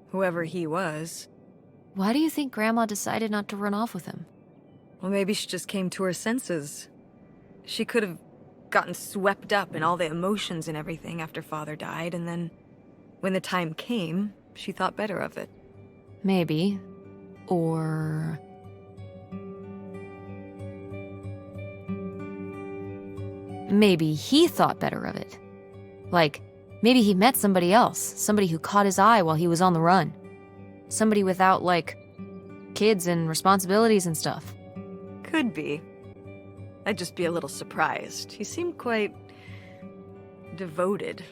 Whoever he was. Why do you think Grandma decided not to run off with him? Well, maybe she just came to her senses. She could have gotten swept up in all the emotions and everything after Father died, and then when the time came, she thought better of it. Maybe. Or... maybe he thought better of it. Like, maybe he met somebody else. Somebody who caught his eye while he was on the run. Somebody without, like, kids and responsibilities and stuff. Could be. I'd just be a little surprised. He seemed quite... devoted.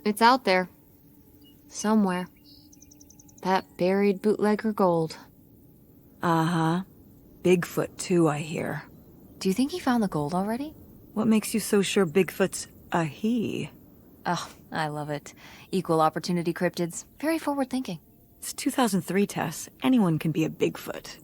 It's out there. Somewhere. That buried bootlegger gold. Uh-huh. Bigfoot, too, I hear. Do you think he found the gold already? What makes you so sure Bigfoot's a he? Oh, I love it. Equal opportunity cryptids. Very forward thinking. It's 2003, Tess. Anyone can be a Bigfoot.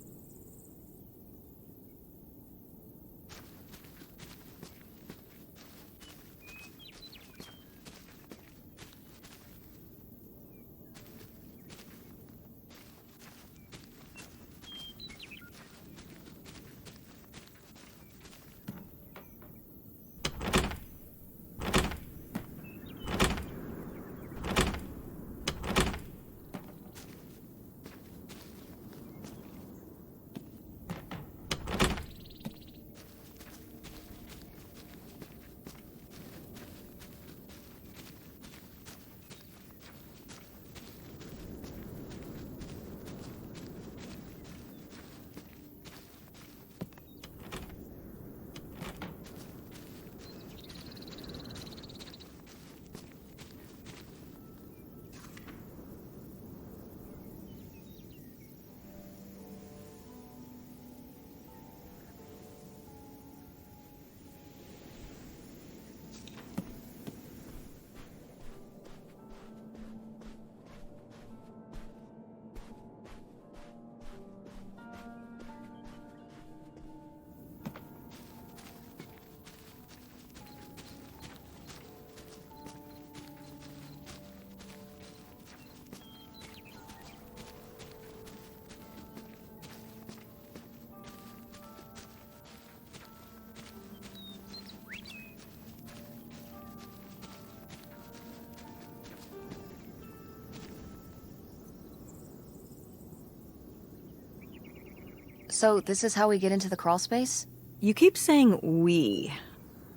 So, this is how we get into the crawl space? You keep saying we.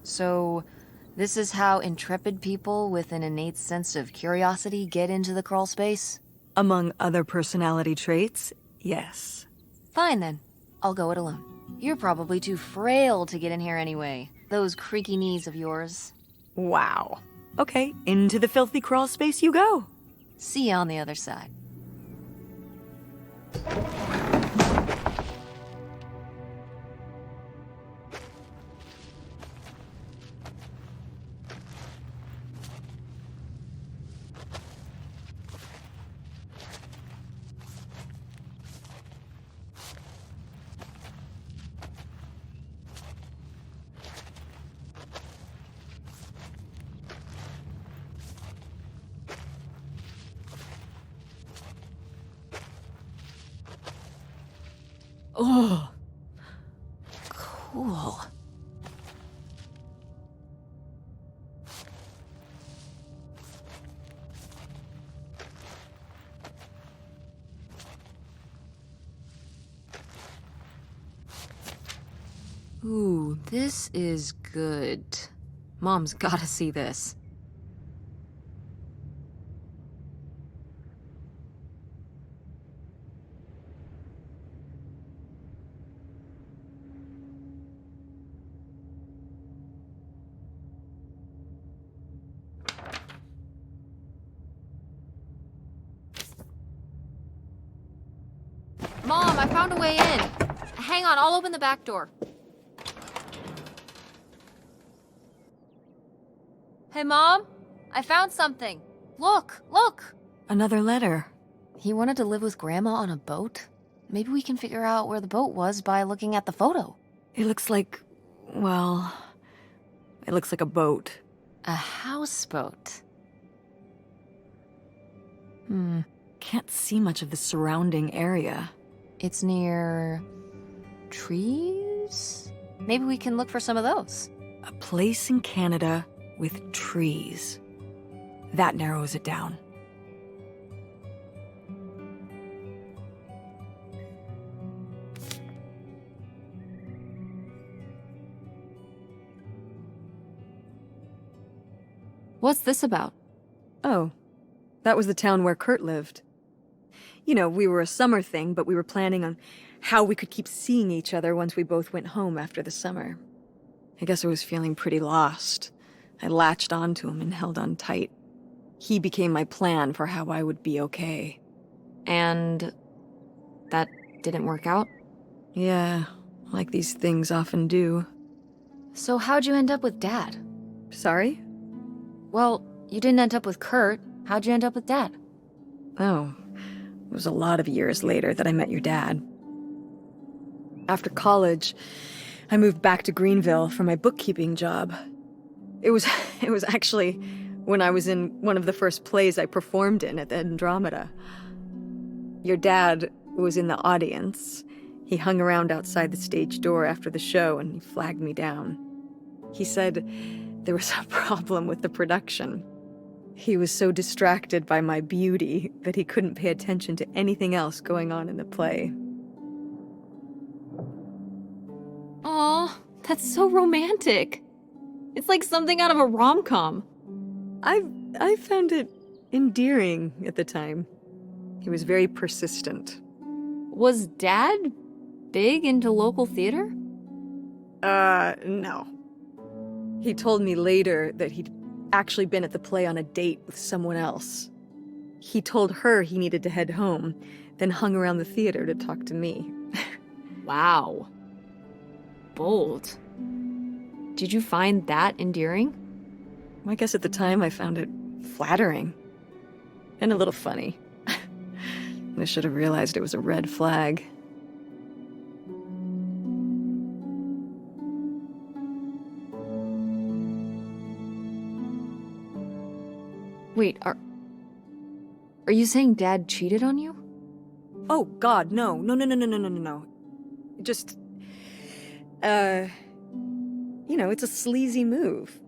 So, this is how intrepid people with an innate sense of curiosity get into the crawl space? Among other personality traits, yes. Fine then. I'll go it alone. You're probably too frail to get in here anyway. those creaky knees of yours. Wow. Okay, into the filthy crawl space you go. See you on the other side. Oh, Cool. ooh, this is good. Mom's gotta see this. Mom, I found a way in. Hang on, I'll open the back door. Hey, Mom, I found something. Look, look. Another letter. He wanted to live with Grandma on a boat. Maybe we can figure out where the boat was by looking at the photo. It looks like, well, it looks like a boat. A houseboat. Can't see much of the surrounding area. It's near trees? Maybe we can look for some of those. A place in Canada with trees. That narrows it down. What's this about? Oh, that was the town where Kurt lived. You know, we were a summer thing, but we were planning on how we could keep seeing each other once we both went home after the summer. I guess I was feeling pretty lost. I latched onto him and held on tight. He became my plan for how I would be okay. And that didn't work out? Yeah, like these things often do. So how'd you end up with Dad? Sorry? Well, you didn't end up with Kurt. How'd you end up with Dad? Oh, it was a lot of years later that I met your dad. After college, I moved back to Greenville for my bookkeeping job. It was actually when I was in one of the first plays I performed in at the Andromeda. Your dad was in the audience. He hung around outside the stage door after the show and he flagged me down. He said there was a problem with the production. He was so distracted by my beauty that he couldn't pay attention to anything else going on in the play. Aw, that's so romantic. It's like something out of a rom-com. I found it endearing at the time. He was very persistent. Was Dad big into local theater? No. He told me later that he'd actually been at the play on a date with someone else. He told her he needed to head home, then hung around the theater to talk to me. Wow. Bold. Did you find that endearing? I guess at the time I found it flattering. And a little funny. I should have realized it was a red flag. Wait, are you saying Dad cheated on you? Oh, God, no. No. Just, you know, it's a sleazy move.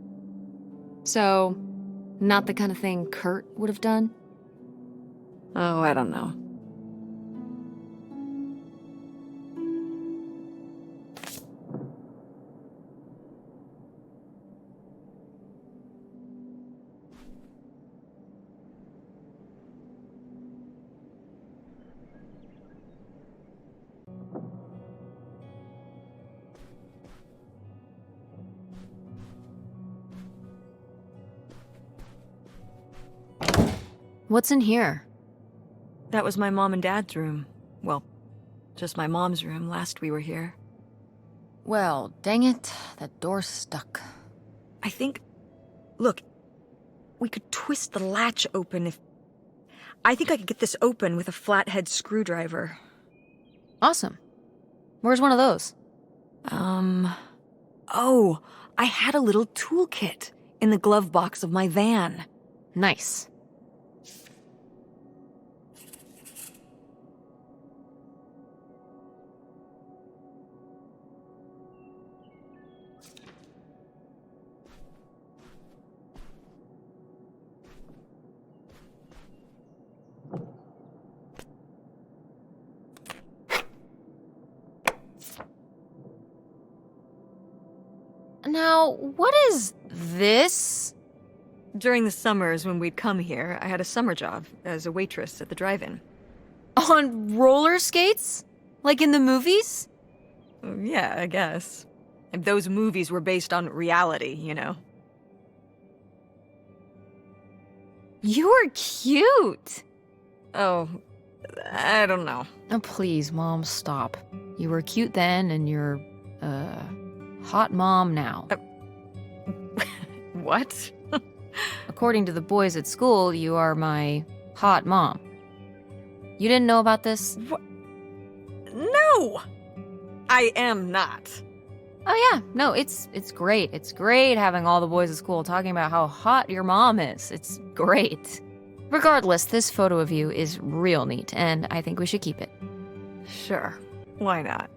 So, not the kind of thing Kurt would have done? Oh, I don't know. What's in here? That was my mom and dad's room. Well, just my mom's room last we were here. Well, dang it, that door's stuck. I think... Look, we could twist the latch open if... I think I could get this open with a flathead screwdriver. Awesome. Where's one of those? Oh, I had a little toolkit in the glove box of my van. Nice. Now, what is this? During the summers when we'd come here, I had a summer job as a waitress at the drive-in. On roller skates? Like in the movies? Yeah, I guess. And those movies were based on reality, you know. You were cute! Oh, I don't know. Oh, please, Mom, stop. You were cute then, and you're, hot mom now. What? According to the boys at school, you are my hot mom. You didn't know about this? What? No! I am not. Oh yeah, no, it's great. It's great having all the boys at school talking about how hot your mom is. It's great. Regardless, this photo of you is real neat, and I think we should keep it. Sure. Why not?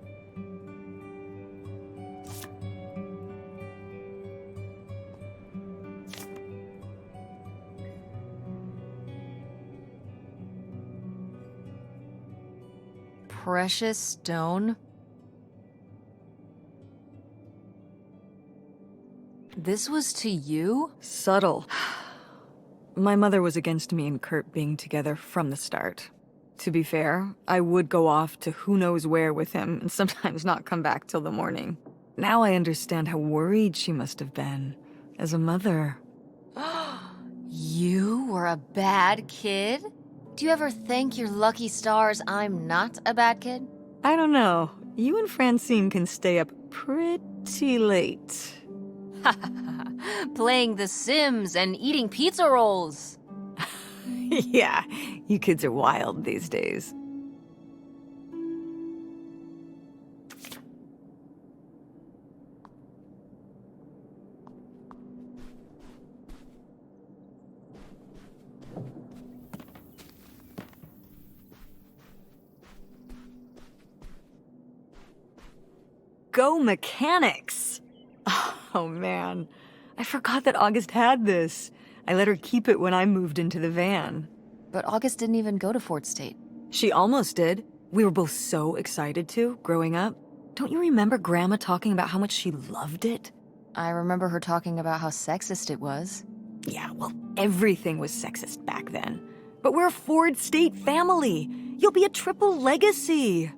Precious stone? This was to you? Subtle. My mother was against me and Kurt being together from the start. To be fair, I would go off to who knows where with him and sometimes not come back till the morning. Now I understand how worried she must have been as a mother. You were a bad kid? Do you ever thank your lucky stars I'm not a bad kid? I don't know. You and Francine can stay up pretty late. Playing The Sims and eating pizza rolls. Yeah, you kids are wild these days. Go mechanics! Oh man, I forgot that August had this. I let her keep it when I moved into the van. But August didn't even go to Fort State. She almost did. We were both so excited to, growing up. Don't you remember Grandma talking about how much she loved it? I remember her talking about how sexist it was. Yeah, well, everything was sexist back then. But we're a Ford State family. You'll be a triple legacy.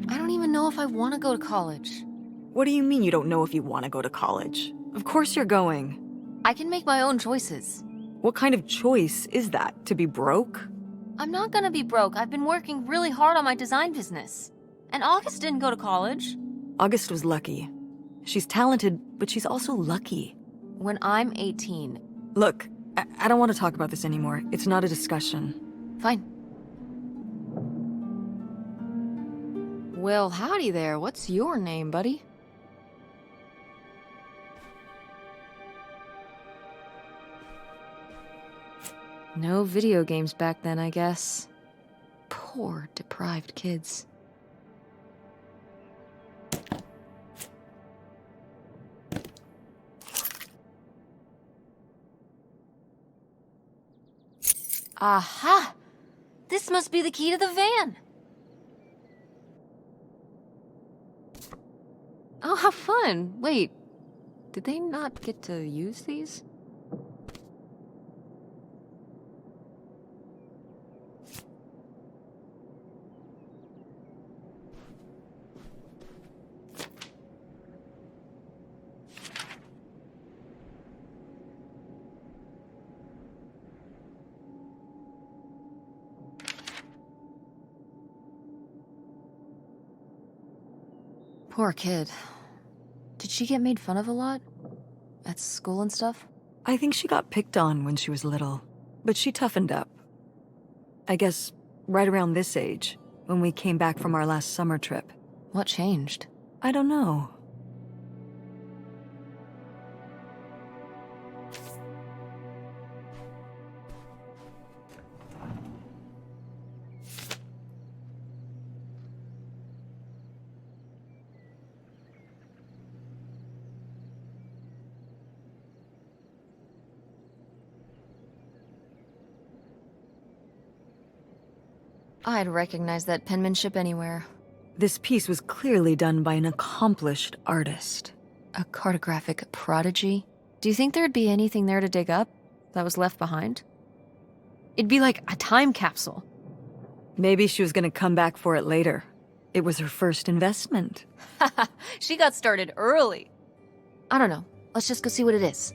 I don't even know if I want to go to college. What do you mean you don't know if you want to go to college? Of course you're going. I can make my own choices. What kind of choice is that? To be broke? I'm not gonna be broke. I've been working really hard on my design business. And August didn't go to college. August was lucky. She's talented, but she's also lucky. When I'm 18. Look, I don't want to talk about this anymore. It's not a discussion. Fine. Well, howdy there. What's your name, buddy? No video games back then, I guess. Poor, deprived kids. Aha! This must be the key to the van. Oh, how fun. Wait, did they not get to use these? Poor kid. Did she get made fun of a lot? At school and stuff? I think she got picked on when she was little, but she toughened up. I guess right around this age, when we came back from our last summer trip. What changed? I don't know. I'd recognize that penmanship anywhere. This piece was clearly done by an accomplished artist. A cartographic prodigy? Do you think there'd be anything there to dig up that was left behind? It'd be like a time capsule. Maybe she was gonna come back for it later. It was her first investment. She got started early. I don't know. Let's just go see what it is.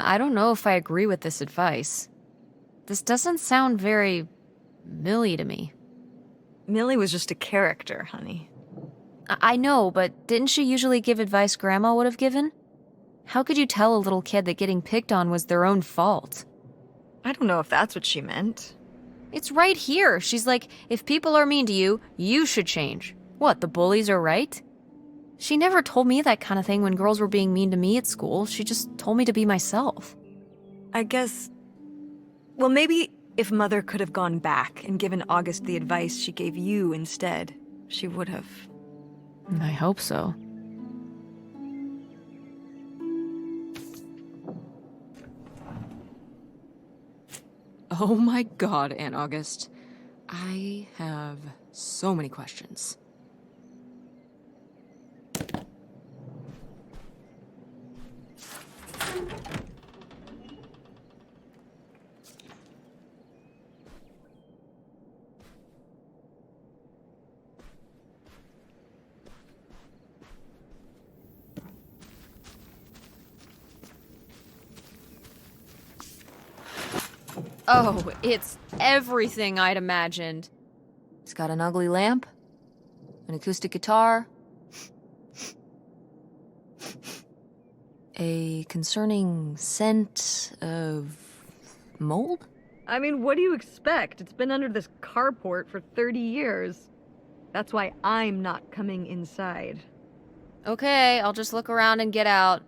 I don't know if I agree with this advice. This doesn't sound very Millie to me. Millie was just a character, honey. I know, but didn't she usually give advice Grandma would have given? How could you tell a little kid that getting picked on was their own fault? I don't know if that's what she meant. It's right here. She's like, if people are mean to you, you should change. What, the bullies are right? She never told me that kind of thing when girls were being mean to me at school. She just told me to be myself. I guess... Well, maybe if Mother could have gone back and given August the advice she gave you instead, she would have. I hope so. Oh my god, Aunt August. I have so many questions. Oh, it's everything I'd imagined. It's got an ugly lamp, an acoustic guitar, a concerning scent of mold? I mean, what do you expect? It's been under this carport for 30 years. That's why I'm not coming inside. Okay, I'll just look around and get out.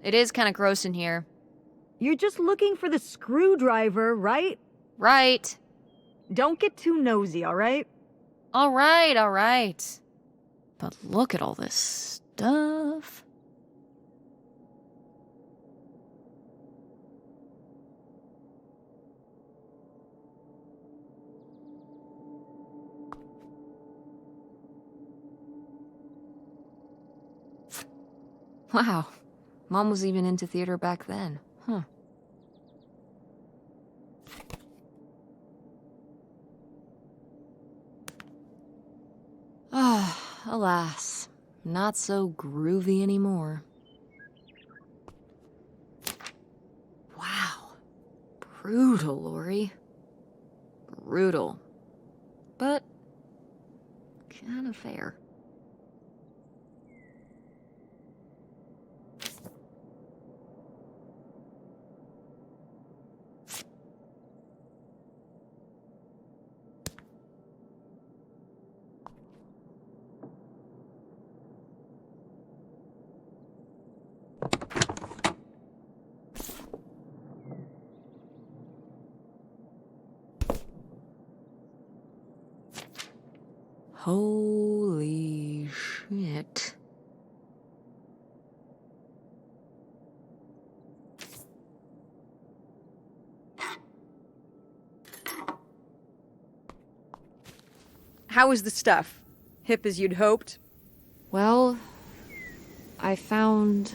It is kind of gross in here. You're just looking for the screwdriver, right? Right. Don't get too nosy, all right? All right. But look at all this stuff. Wow. Mom was even into theater back then. Huh. Ah, alas. Not so groovy anymore. Wow. Brutal, Lori. Brutal. But kind of fair. Holy shit. How was the stuff? Hip as you'd hoped? Well, I found,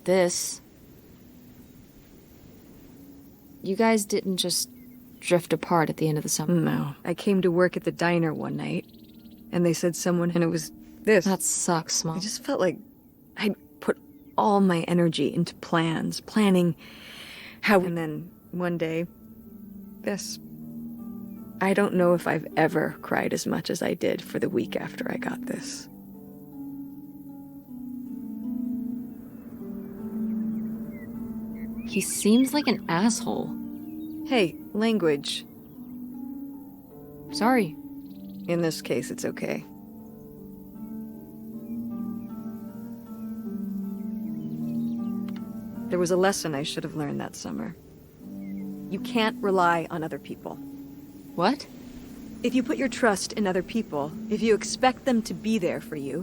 this. You guys didn't just drift apart at the end of the summer. No. I came to work at the diner one night, and they said someone, and it was this. That sucks, Mom. I just felt like I'd put all my energy into planning how, and then one day, this. I don't know if I've ever cried as much as I did for the week after I got this. He seems like an asshole. Hey, language. Sorry. In this case, it's okay. There was a lesson I should have learned that summer. You can't rely on other people. What? If you put your trust in other people, if you expect them to be there for you,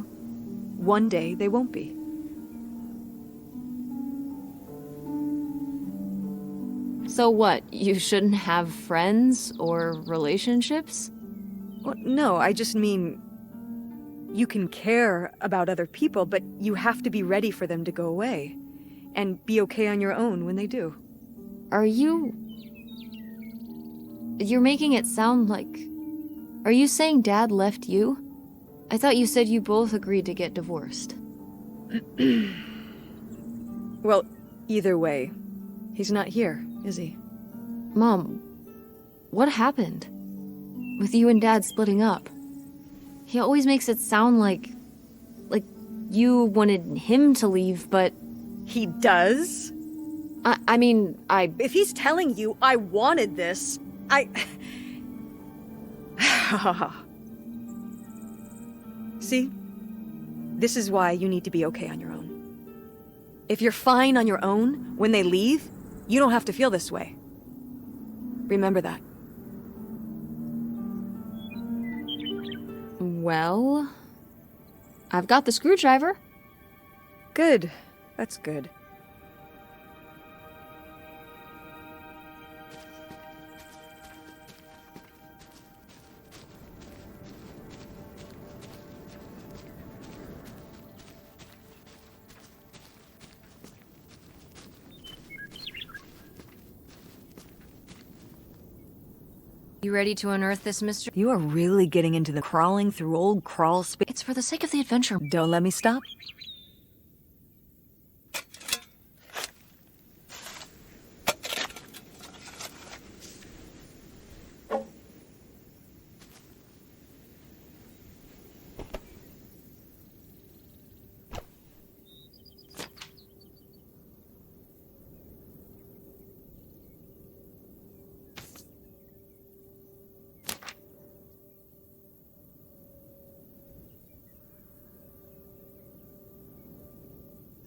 one day they won't be. So what? You shouldn't have friends or relationships? Well, no, I just mean you can care about other people, but you have to be ready for them to go away and be okay on your own when they do. Are you... You're making it sound like... Are you saying Dad left you? I thought you said you both agreed to get divorced. Well, either way, he's not here, is he? Mom, what happened? With you and Dad splitting up? He always makes it sound like you wanted him to leave, but... He does? I mean, If he's telling you I wanted this, See? This is why you need to be okay on your own. If you're fine on your own, when they leave, you don't have to feel this way. Remember that. Well... I've got the screwdriver. Good. That's good. You ready to unearth this mystery? You are really getting into the crawling through old crawl space. It's for the sake of the adventure. Don't let me stop.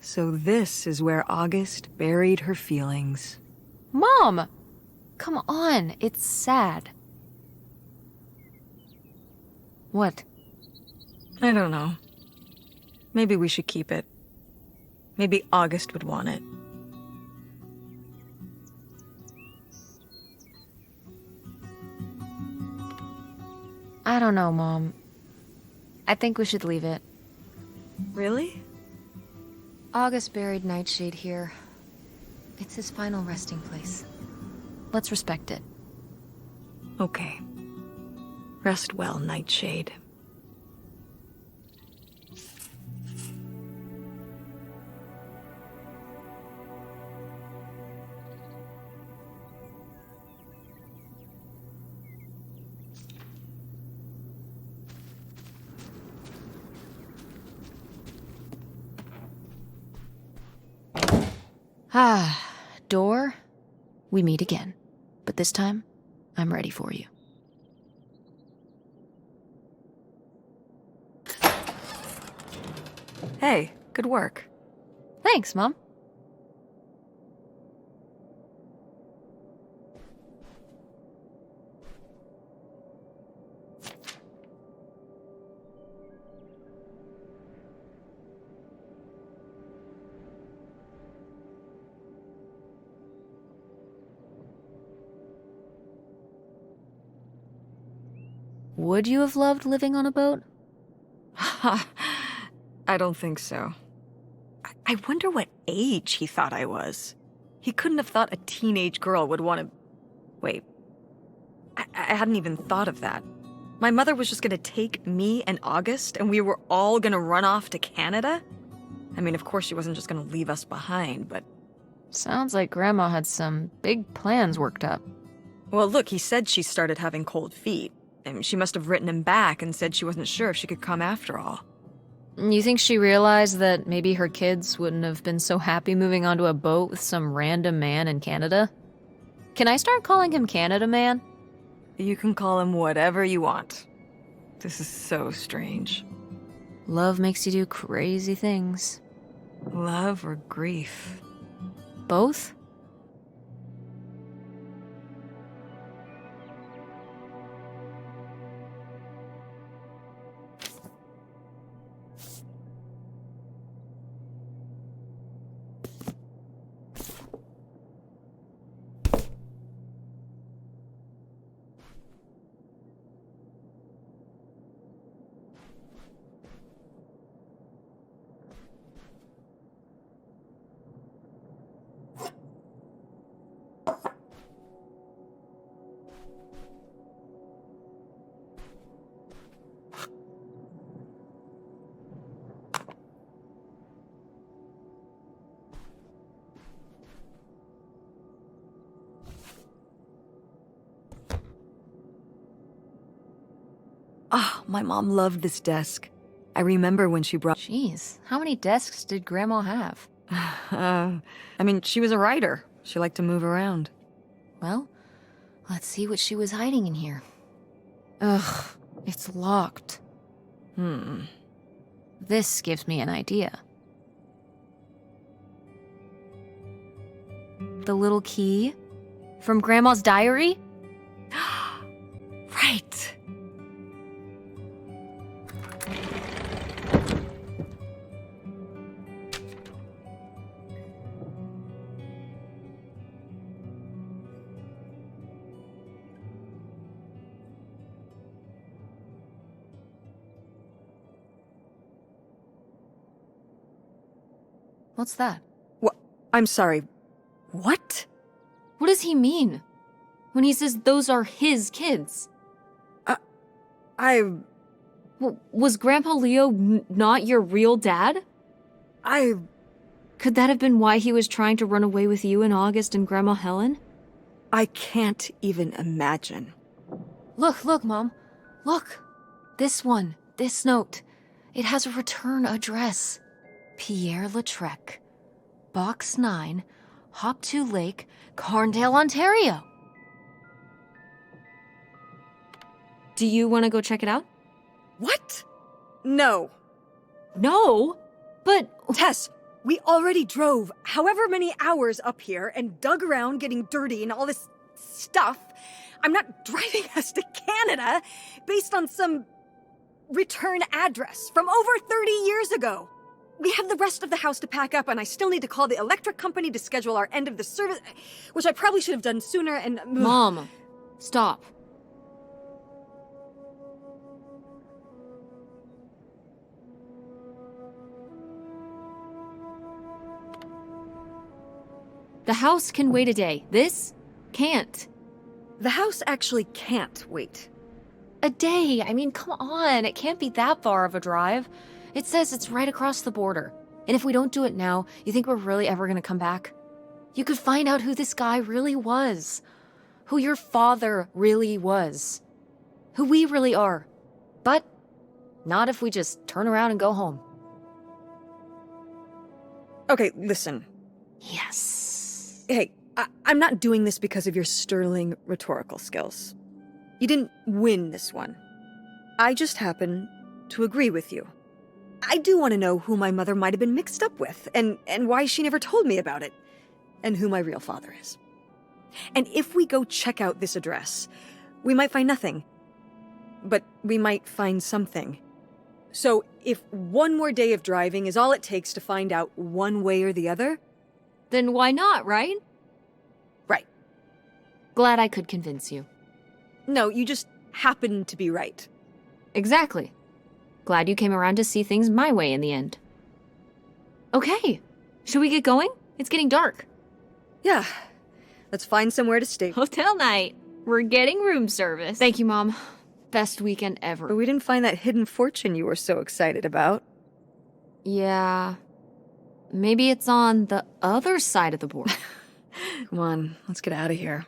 So this is where August buried her feelings. Mom! Come on, it's sad. What? I don't know. Maybe we should keep it. Maybe August would want it. I don't know, Mom. I think we should leave it. Really? August buried Nightshade here. It's his final resting place. Let's respect it. Okay. Rest well, Nightshade. Ah, door, we meet again. But this time, I'm ready for you. Hey, good work. Thanks, Mom. Would you have loved living on a boat? I don't think so. I wonder what age he thought I was. He couldn't have thought a teenage girl would want to... Wait. I hadn't even thought of that. My mother was just gonna take me and August, and we were all gonna run off to Canada? I mean, of course she wasn't just gonna leave us behind, but... Sounds like Grandma had some big plans worked up. Well, look, he said she started having cold feet. And she must have written him back and said she wasn't sure if she could come after all. You think she realized that maybe her kids wouldn't have been so happy moving onto a boat with some random man in Canada? Can I start calling him Canada Man? You can call him whatever you want. This is so strange. Love makes you do crazy things. Love or grief? Both? Ah, my mom loved this desk. I remember when she brought... Jeez, how many desks did Grandma have? I mean, she was a writer. She liked to move around. Well, let's see what she was hiding in here. Ugh, it's locked. This gives me an idea. The little key? From Grandma's diary? Right. What's that? What? I'm sorry. What? What does he mean? When he says those are his kids? Was Grandpa Leo not your real dad? Could that have been why he was trying to run away with you and August and Grandma Helen? I can't even imagine. Look, Mom. Look. This one. This note. It has a return address. Pierre Lautrec. Box 9, Hop to Lake, Carndale, Ontario. Do you want to go check it out? What? No. No, but... Tess, we already drove however many hours up here and dug around getting dirty and all this stuff. I'm not driving us to Canada based on some return address from over 30 years ago. We have the rest of the house to pack up, and I still need to call the electric company to schedule our end of the service, which I probably should have done sooner, and... Mom, stop. The house can wait a day. This can't. The house actually can't wait. A day? I mean, come on. It can't be that far of a drive. It says it's right across the border. And if we don't do it now, you think we're really ever gonna come back? You could find out who this guy really was. Who your father really was. Who we really are. But not if we just turn around and go home. Okay, listen. Yes. Hey, I'm not doing this because of your sterling rhetorical skills. You didn't win this one. I just happen to agree with you. I do want to know who my mother might have been mixed up with, and why she never told me about it, and who my real father is. And if we go check out this address, we might find nothing. But we might find something. So if one more day of driving is all it takes to find out one way or the other... Then why not, right? Right. Glad I could convince you. No, you just happened to be right. Exactly. Glad you came around to see things my way in the end. Okay, should we get going? It's getting dark. Yeah. Let's find somewhere to stay. Hotel night. We're getting room service. Thank you, Mom. Best weekend ever. But we didn't find that hidden fortune you were so excited about. Yeah. Maybe it's on the other side of the board. Come on, let's get out of here.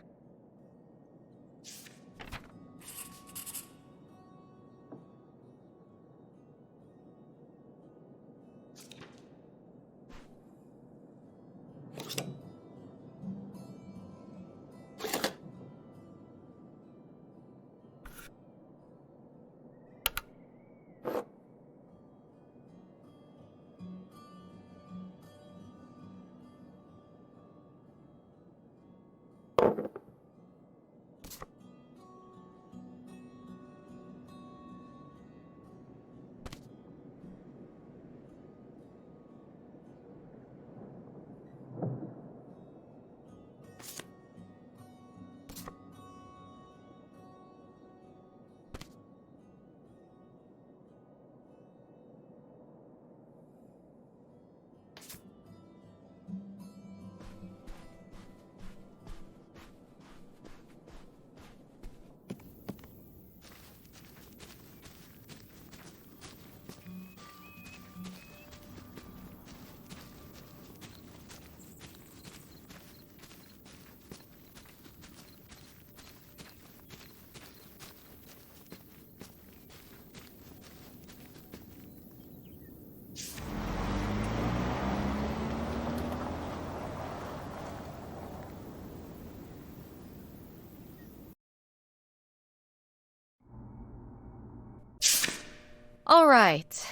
All right.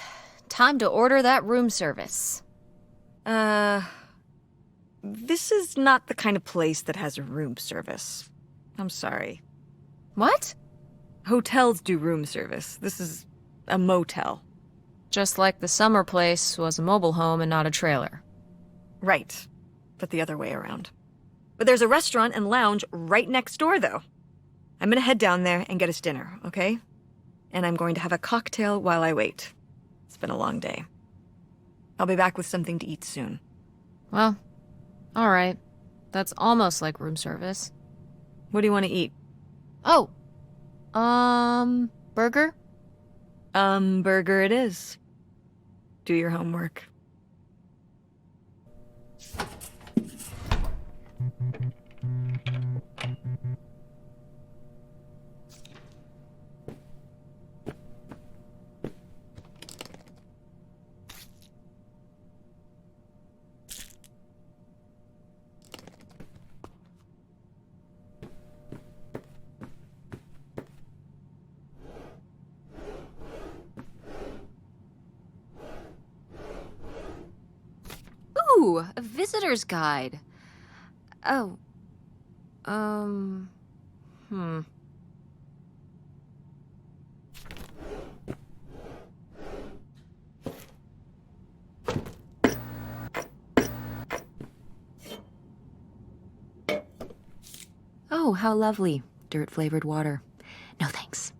Time to order that room service. This is not the kind of place that has a room service. I'm sorry. What? Hotels do room service. This is a motel. Just like the summer place was a mobile home and not a trailer. Right. But the other way around. But there's a restaurant and lounge right next door, though. I'm gonna head down there and get us dinner, okay? And I'm going to have a cocktail while I wait. It's been a long day. I'll be back with something to eat soon. Well, all right. That's almost like room service. What do you want to eat? Oh. Burger? Burger it is. Do your homework. Ooh, a visitor's guide. Oh. Oh, how lovely. Dirt-flavored water. No thanks.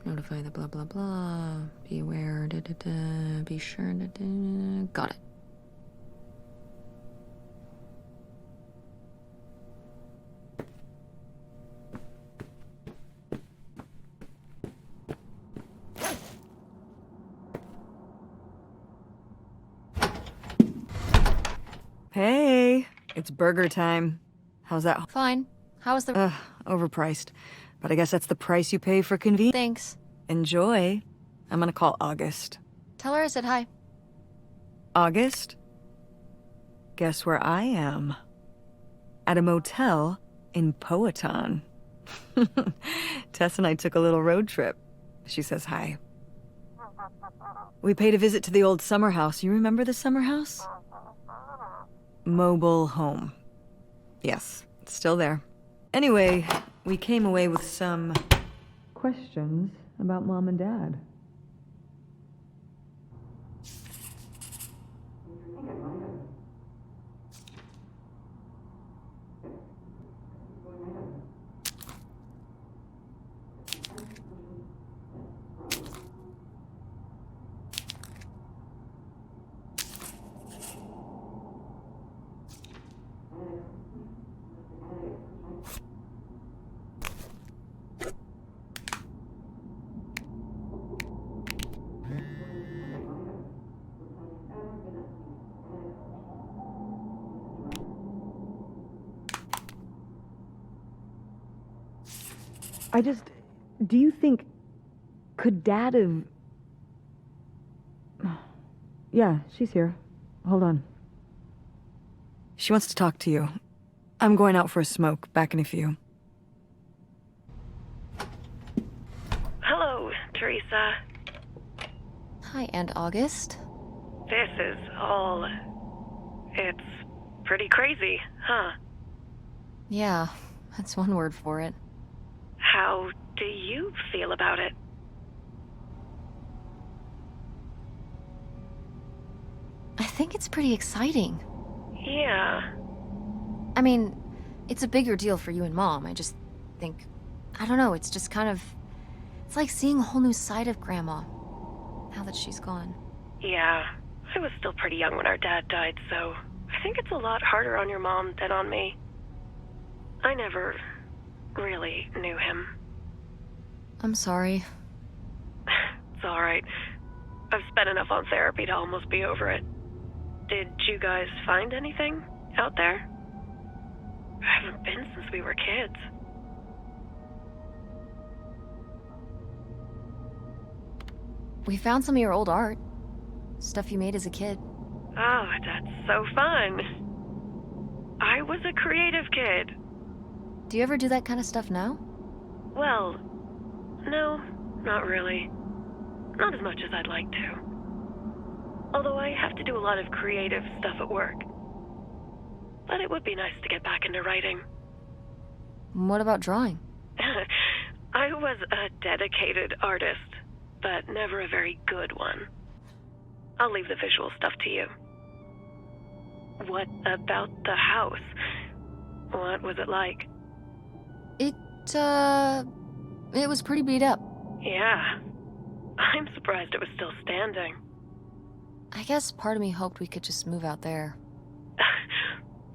Notify the blah blah blah. Be aware. Da, da, da. Be sure. Da, da. Got it. Hey, it's burger time. How's that? Fine. How was the... Overpriced. But I guess that's the price you pay for convenience. Thanks. Enjoy. I'm gonna call August. Tell her I said hi. August? Guess where I am? At a motel in Powhatan. Tess and I took a little road trip. She says hi. We paid a visit to the old summer house. You remember the summer house? Mobile home. Yes, it's still there. Anyway, we came away with some questions about Mom and Dad. Do you think, could Dad have... Yeah, she's here. Hold on. She wants to talk to you. I'm going out for a smoke, back in a few. Hello, Teresa. Hi, Aunt August. This is all... It's pretty crazy, huh? Yeah, that's one word for it. How do you feel about it? I think it's pretty exciting. Yeah. I mean, it's a bigger deal for you and Mom. I just think, I don't know, it's just kind of... It's like seeing a whole new side of Grandma, now that she's gone. Yeah. I was still pretty young when our dad died, so I think it's a lot harder on your mom than on me. I never really knew him. I'm sorry. It's alright. I've spent enough on therapy to almost be over it. Did you guys find anything out there? I haven't been since we were kids. We found some of your old art. Stuff you made as a kid. Oh, that's so fun. I was a creative kid. Do you ever do that kind of stuff now? Well, no, not really. Not as much as I'd like to. Although I have to do a lot of creative stuff at work. But it would be nice to get back into writing. What about drawing? I was a dedicated artist, but never a very good one. I'll leave the visual stuff to you. What about the house? What was it like? It was pretty beat up. Yeah. I'm surprised it was still standing. I guess part of me hoped we could just move out there.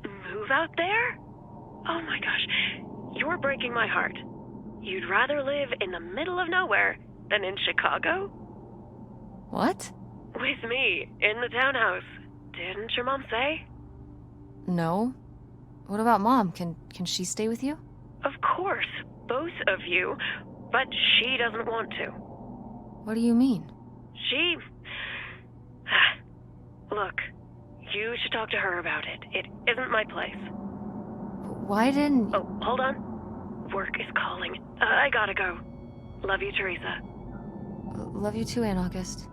Move out there? Oh my gosh, you're breaking my heart. You'd rather live in the middle of nowhere than in Chicago? What? With me, in the townhouse. Didn't your mom say? No. What about Mom? Can she stay with you? Of course, both of you. but she doesn't want to. What do you mean? She... Look, you should talk to her about it. It isn't my place. Why didn't... Oh, hold on. Work is calling. I gotta go. Love you, Teresa. Love you too, Aunt August.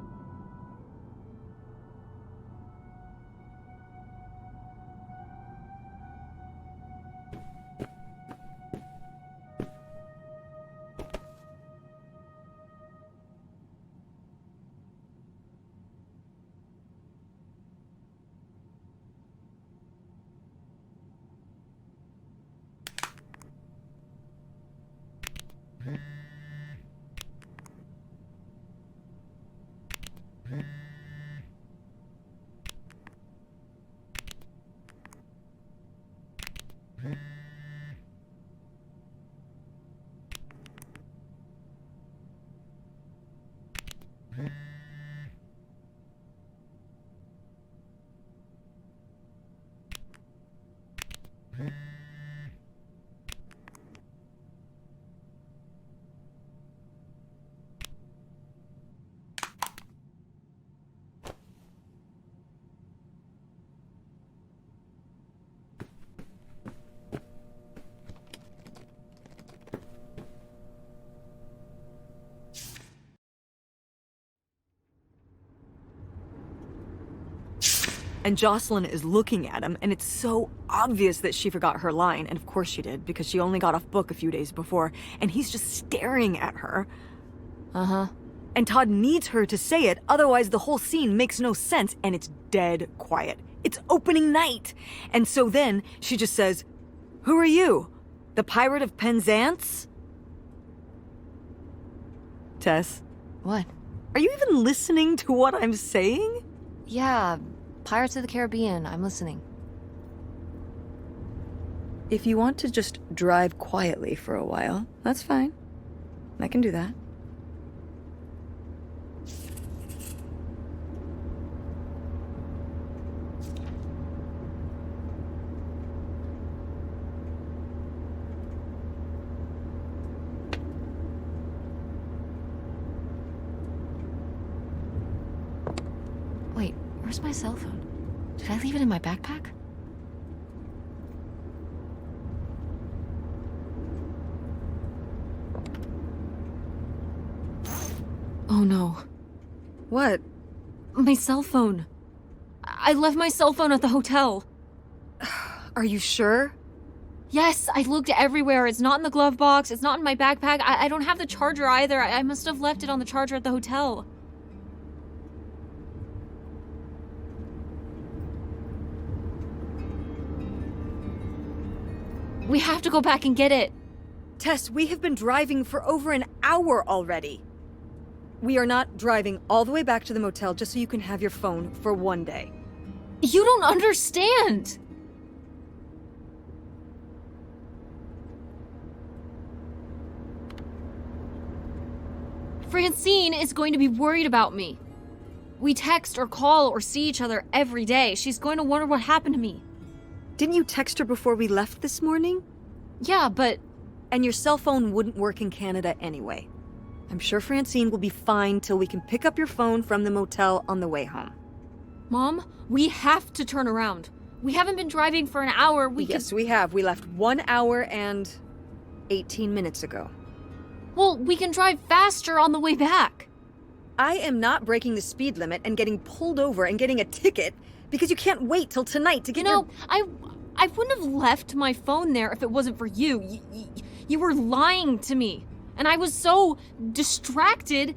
And Jocelyn is looking at him, and it's so obvious that she forgot her line, and of course she did, because she only got off book a few days before, and he's just staring at her. Uh-huh. And Todd needs her to say it, otherwise the whole scene makes no sense, and it's dead quiet. It's opening night! And so then, she just says, "Who are you? The Pirate of Penzance?" Tess, What? are you even listening to what I'm saying? Yeah, Pirates of the Caribbean. I'm listening. If you want to just drive quietly for a while, that's fine. I can do that. Wait, where's my cell phone? Did I leave it in my backpack? Oh no. What? My cell phone. I left my cell phone at the hotel. Are you sure? Yes, I looked everywhere. It's not in the glove box. It's not in my backpack. I don't have the charger either. I must have left it on the charger at the hotel. We have to go back and get it. Tess, we have been driving for over an hour already. We are not driving all the way back to the motel just so you can have your phone for one day. You don't understand. Francine is going to be worried about me. We text or call or see each other every day. She's going to wonder what happened to me. Didn't you text her before we left this morning? Yeah, but... And your cell phone wouldn't work in Canada anyway. I'm sure Francine will be fine till we can pick up your phone from the motel on the way home. Mom, we have to turn around. We haven't been driving for an hour. Yes, we have. We left 1 hour and 18 minutes ago. Well, we can drive faster on the way back. I am not breaking the speed limit and getting pulled over and getting a ticket because you can't wait till tonight to get I wouldn't have left my phone there if it wasn't for you. You were lying to me. And I was so distracted.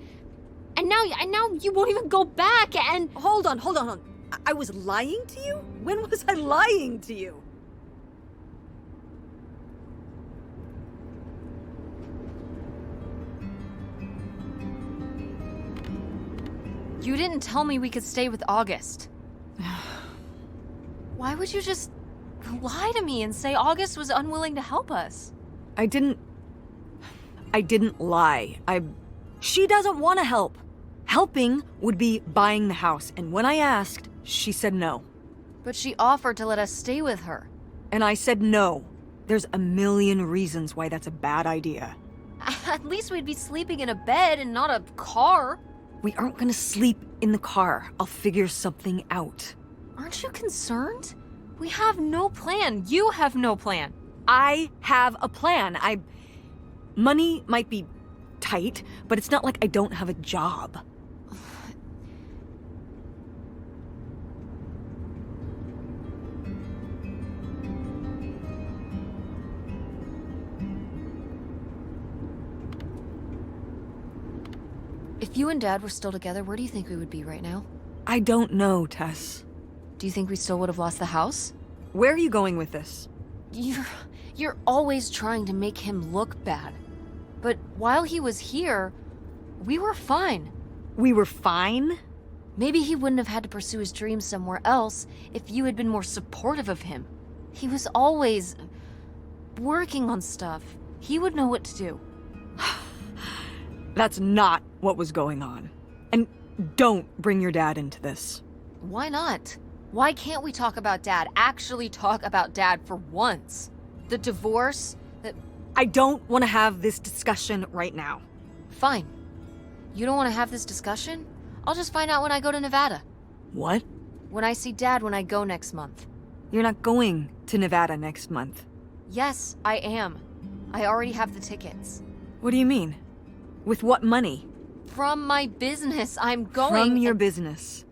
And now you won't even go back and... Hold on. I was lying to you? When was I lying to you? You didn't tell me we could stay with August. Why would you just lie to me and say August was unwilling to help us? I didn't lie. She doesn't want to help. Helping would be buying the house, and when I asked, she said no. But she offered to let us stay with her. And I said no. There's a million reasons why that's a bad idea. At least we'd be sleeping in a bed and not a car. We aren't gonna sleep in the car. I'll figure something out. Aren't you concerned? We have no plan. You have no plan. I have a plan. Money might be tight, but it's not like I don't have a job. If you and Dad were still together, where do you think we would be right now? I don't know, Tess. Do you think we still would have lost the house? Where are you going with this? You're always trying to make him look bad. But while he was here, we were fine. We were fine? Maybe he wouldn't have had to pursue his dreams somewhere else if you had been more supportive of him. He was always working on stuff. He would know what to do. That's not what was going on. And don't bring your dad into this. Why not? Why can't we talk about Dad? Actually talk about Dad for once? The divorce, I don't want to have this discussion right now. Fine. You don't want to have this discussion? I'll just find out when I go to Nevada. What? When I see Dad when I go next month. You're not going to Nevada next month. Yes, I am. I already have the tickets. What do you mean? With what money? From my business, I'm going... From your business.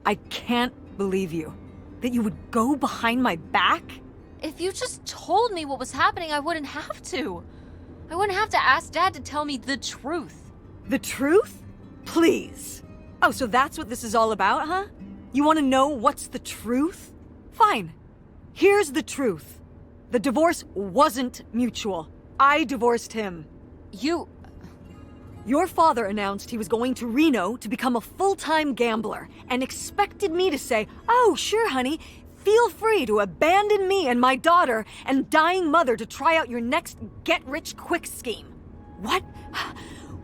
I can't believe you. That you would go behind my back? If you just told me what was happening, I wouldn't have to. I wouldn't have to ask Dad to tell me the truth. The truth? Please. Oh, so that's what this is all about, huh? You want to know what's the truth? Fine. Here's the truth. The divorce wasn't mutual. I divorced him. Your father announced he was going to Reno to become a full-time gambler and expected me to say, "Oh, sure, honey, feel free to abandon me and my daughter and dying mother to try out your next get-rich-quick scheme."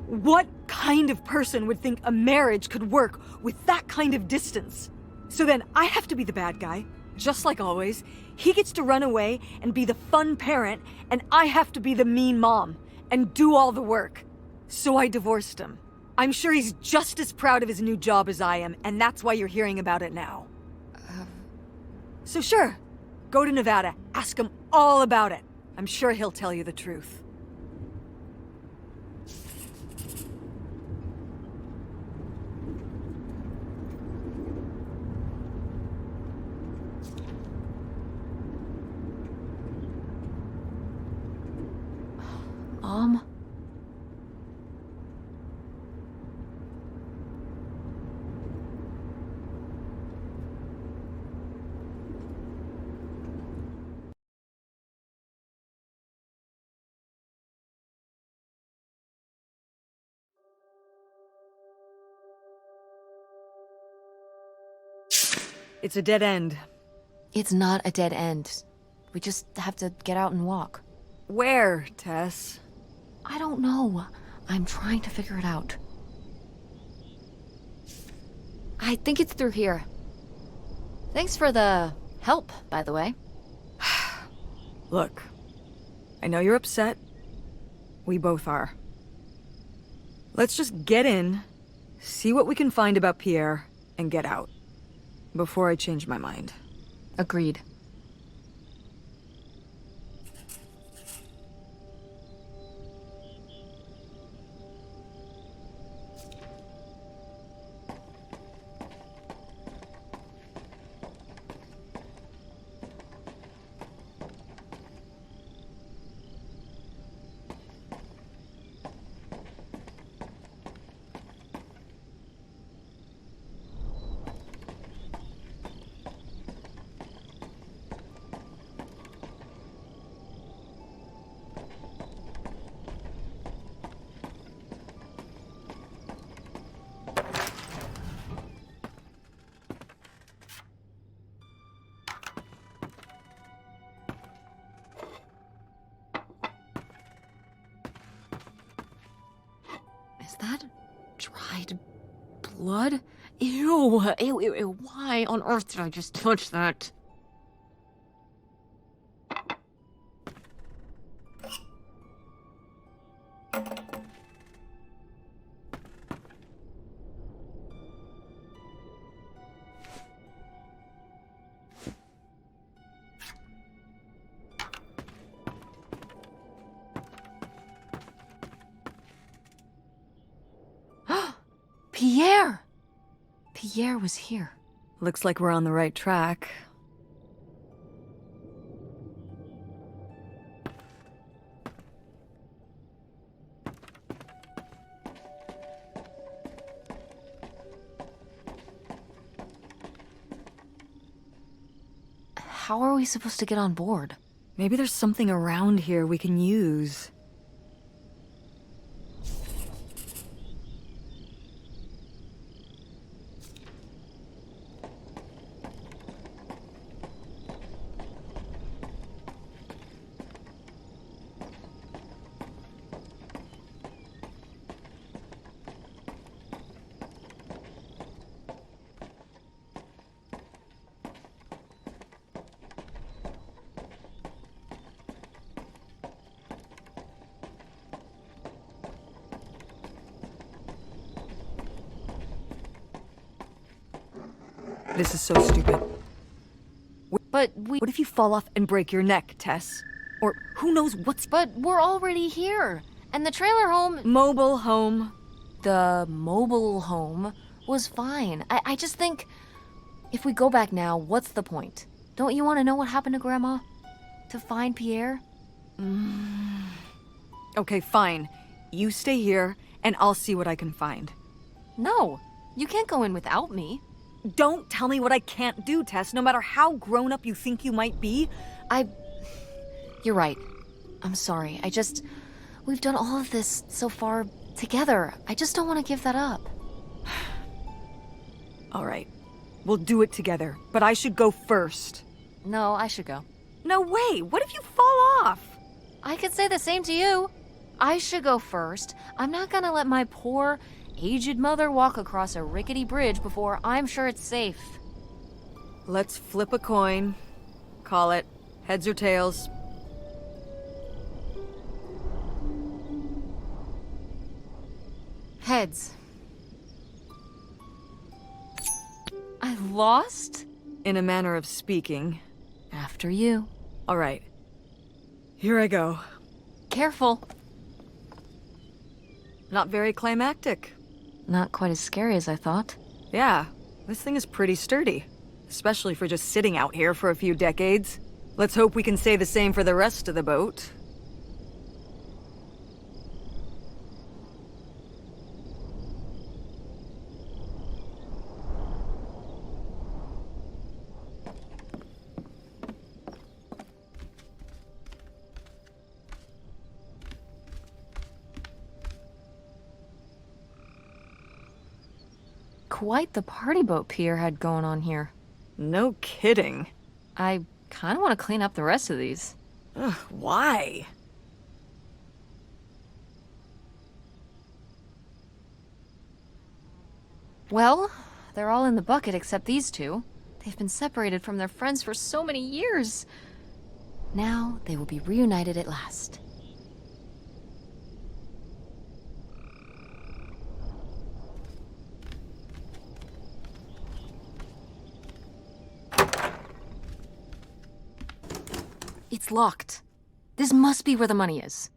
What kind of person would think a marriage could work with that kind of distance? So then I have to be the bad guy, just like always. He gets to run away and be the fun parent, and I have to be the mean mom and do all the work. So I divorced him. I'm sure he's just as proud of his new job as I am, and that's why you're hearing about it now. So sure, go to Nevada, ask him all about it. I'm sure he'll tell you the truth. It's a dead end. It's not a dead end. We just have to get out and walk. Where, Tess? I don't know. I'm trying to figure it out. I think it's through here. Thanks for the help, by the way. Look, I know you're upset. We both are. Let's just get in, see what we can find about Pierre, and get out. Before I change my mind. Agreed. Is that dried blood? Ew, ew, ew, ew. Why on earth did I just touch that? Pierre! Pierre was here. Looks like we're on the right track. How are we supposed to get on board? Maybe there's something around here we can use. This is so stupid. But we... What if you fall off and break your neck, Tess? Or who knows what's... But we're already here. And the trailer home... Mobile home. The mobile home was fine. I just think... If we go back now, what's the point? Don't you want to know what happened to Grandma? To find Pierre? Okay, fine. You stay here, and I'll see what I can find. No, you can't go in without me. Don't tell me what I can't do, Tess. No matter how grown up you think you might be. You're right. I'm sorry. We've done all of this so far together. I just don't want to give that up. All right. We'll do it together, but I should go first. No, I should go. No way! What if you fall off? I could say the same to you. I should go first. I'm not gonna let my poor, aged mother walk across a rickety bridge before I'm sure it's safe. Let's flip a coin. Call it heads or tails. Heads. I lost? In a manner of speaking. After you. All right. Here I go. Careful. Not very climactic. Not quite as scary as I thought. Yeah, this thing is pretty sturdy. Especially for just sitting out here for a few decades. Let's hope we can say the same for the rest of the boat. Quite the party boat Pierre had going on here. No kidding. I kind of want to clean up the rest of these. Ugh, why? Well, they're all in the bucket except these two. They've been separated from their friends for so many years. Now they will be reunited at last. It's locked. This must be where the money is.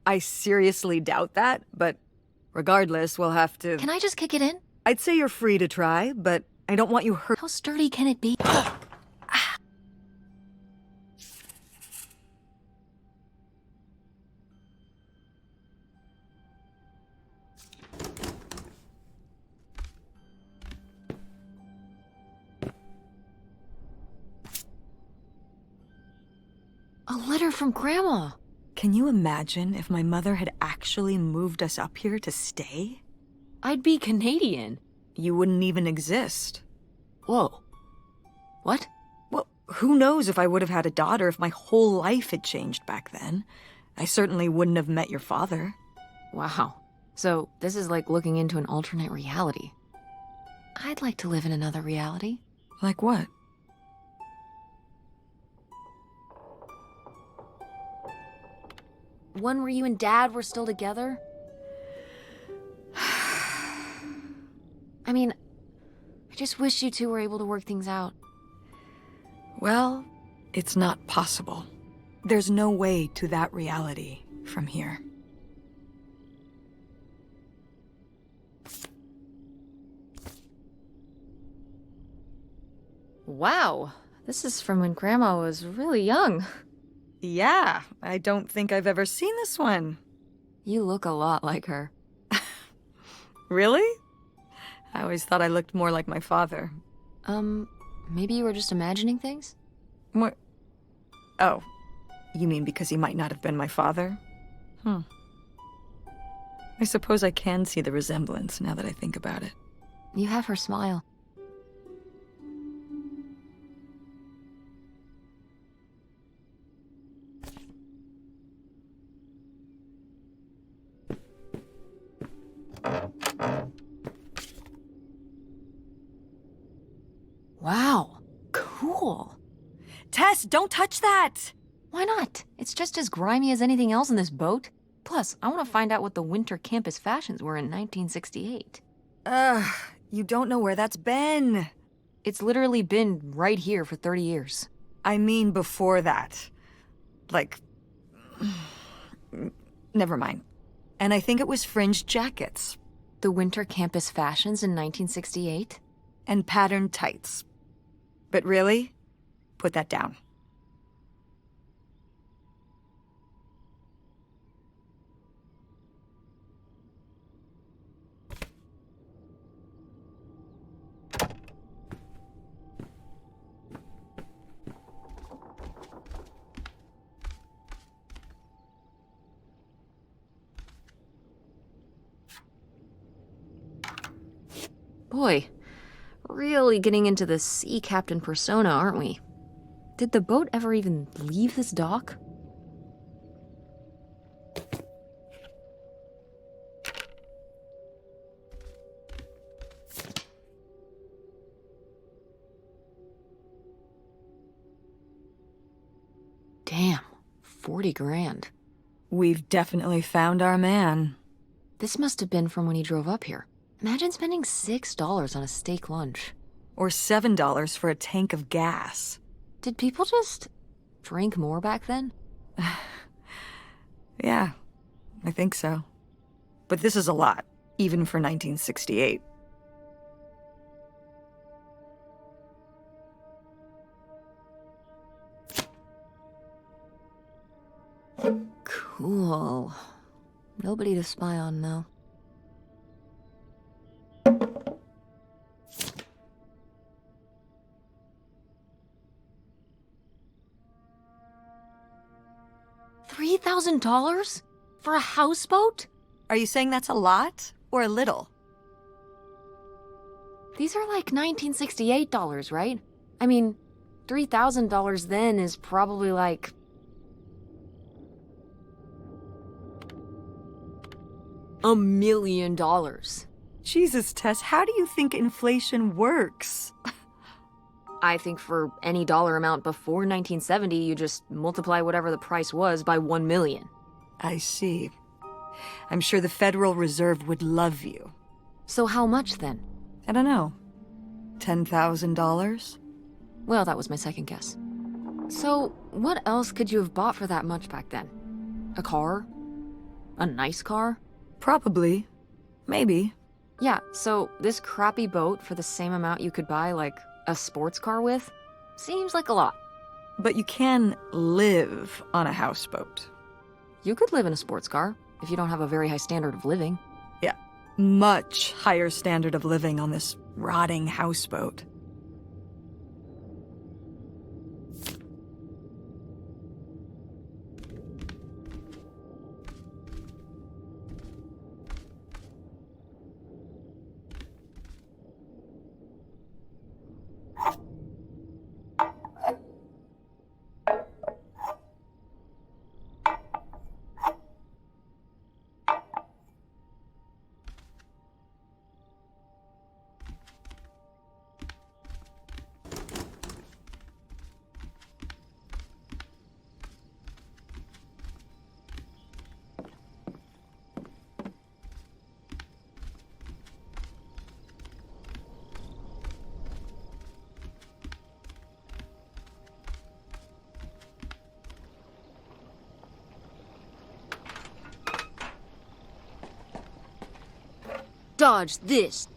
I seriously doubt that, but regardless, we'll have to... Can I just kick it in? I'd say you're free to try, but I don't want you hurt. How sturdy can it be? A letter from Grandma. Can you imagine if my mother had actually moved us up here to stay? I'd be Canadian. You wouldn't even exist. Whoa. What? Well, who knows if I would have had a daughter if my whole life had changed back then. I certainly wouldn't have met your father. Wow. So this is like looking into an alternate reality. I'd like to live in another reality. Like what? One where you and Dad were still together? I mean, I just wish you two were able to work things out. Well, it's not possible. There's no way to that reality from here. Wow, this is from when Grandma was really young. Yeah, I don't think I've ever seen this one. You look a lot like her. Really? I always thought I looked more like my father. Maybe you were just imagining things? What? Oh, you mean because he might not have been my father? I suppose I can see the resemblance now that I think about it. You have her smile. Wow, cool. Tess, don't touch that! Why not? It's just as grimy as anything else in this boat. Plus, I want to find out what the winter campus fashions were in 1968. You don't know where that's been. It's literally been right here for 30 years. I mean before that. Like... Never mind. And I think it was fringed jackets. The winter campus fashions in 1968? And patterned tights. But really? Put that down. Boy, really getting into the sea captain persona, aren't we? Did the boat ever even leave this dock? Damn, 40 grand. We've definitely found our man. This must have been from when he drove up here. Imagine spending $6 on a steak lunch. Or $7 for a tank of gas. Did people just drink more back then? Yeah, I think so. But this is a lot, even for 1968. Cool. Nobody to spy on now. $3,000 for a houseboat? Are you saying that's a lot or a little? These are like $1968, right? I mean, $3,000 then is probably like... $1 million. Jesus, Tess, how do you think inflation works? I think for any dollar amount before 1970, you just multiply whatever the price was by 1 million. I see. I'm sure the Federal Reserve would love you. So how much then? I don't know. $10,000? Well, that was my second guess. So what else could you have bought for that much back then? A car? A nice car? Probably. Maybe. Yeah, so this crappy boat for the same amount you could buy, like, a sports car with? Seems like a lot. But you can live on a houseboat. You could live in a sports car if you don't have a very high standard of living. Yeah, much higher standard of living on this rotting houseboat. Dodge this.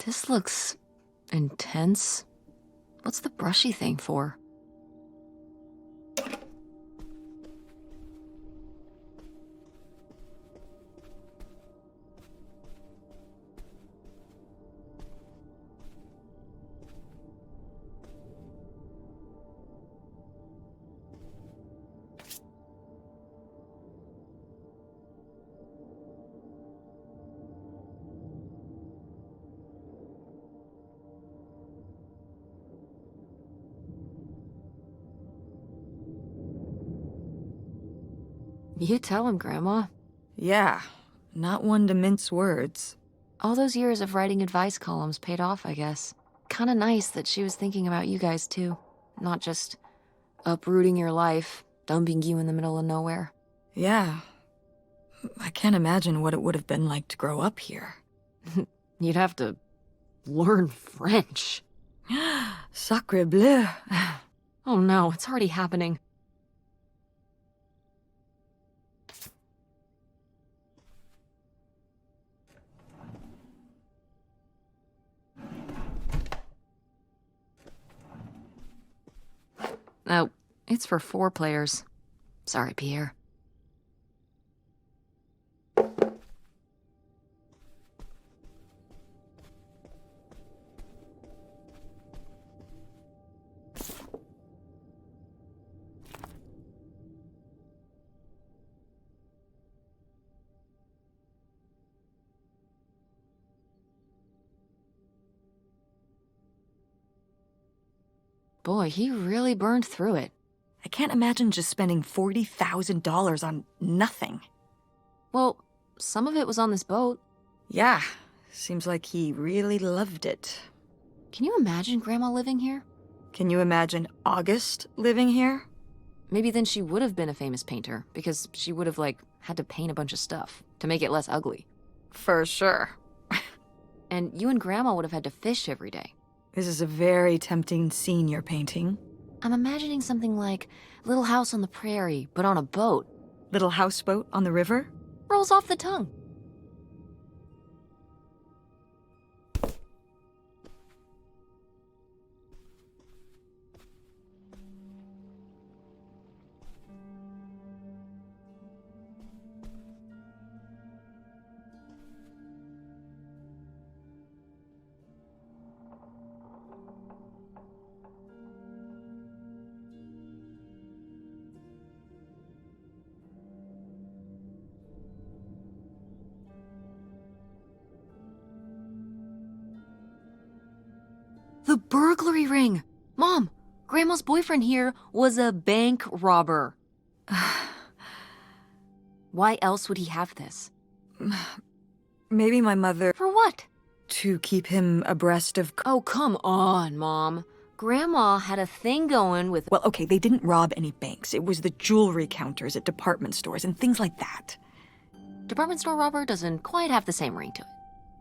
This looks intense. What's the brushy thing for? You tell him, Grandma. Yeah, not one to mince words. All those years of writing advice columns paid off, I guess. Kinda nice that she was thinking about you guys, too. Not just uprooting your life, dumping you in the middle of nowhere. Yeah. I can't imagine what it would have been like to grow up here. You'd have to learn French. Sacre bleu. Oh no, it's already happening. Oh, it's for 4 players. Sorry, Pierre. Boy, he really burned through it. I can't imagine just spending $40,000 on nothing. Well, some of it was on this boat. Yeah, seems like he really loved it. Can you imagine Grandma living here? Can you imagine August living here? Maybe then she would have been a famous painter, because she would have, had to paint a bunch of stuff to make it less ugly. For sure. And you and Grandma would have had to fish every day. This is a very tempting scene you're painting. I'm imagining something like Little House on the Prairie, but on a boat. Little houseboat on the river? Rolls off the tongue. The burglary ring! Mom, Grandma's boyfriend here was a bank robber. Why else would he have this? Maybe my mother... For what? To keep him abreast of... Oh, come on, Mom. Grandma had a thing going with... Well, okay, they didn't rob any banks. It was the jewelry counters at department stores and things like that. Department store robber doesn't quite have the same ring to it.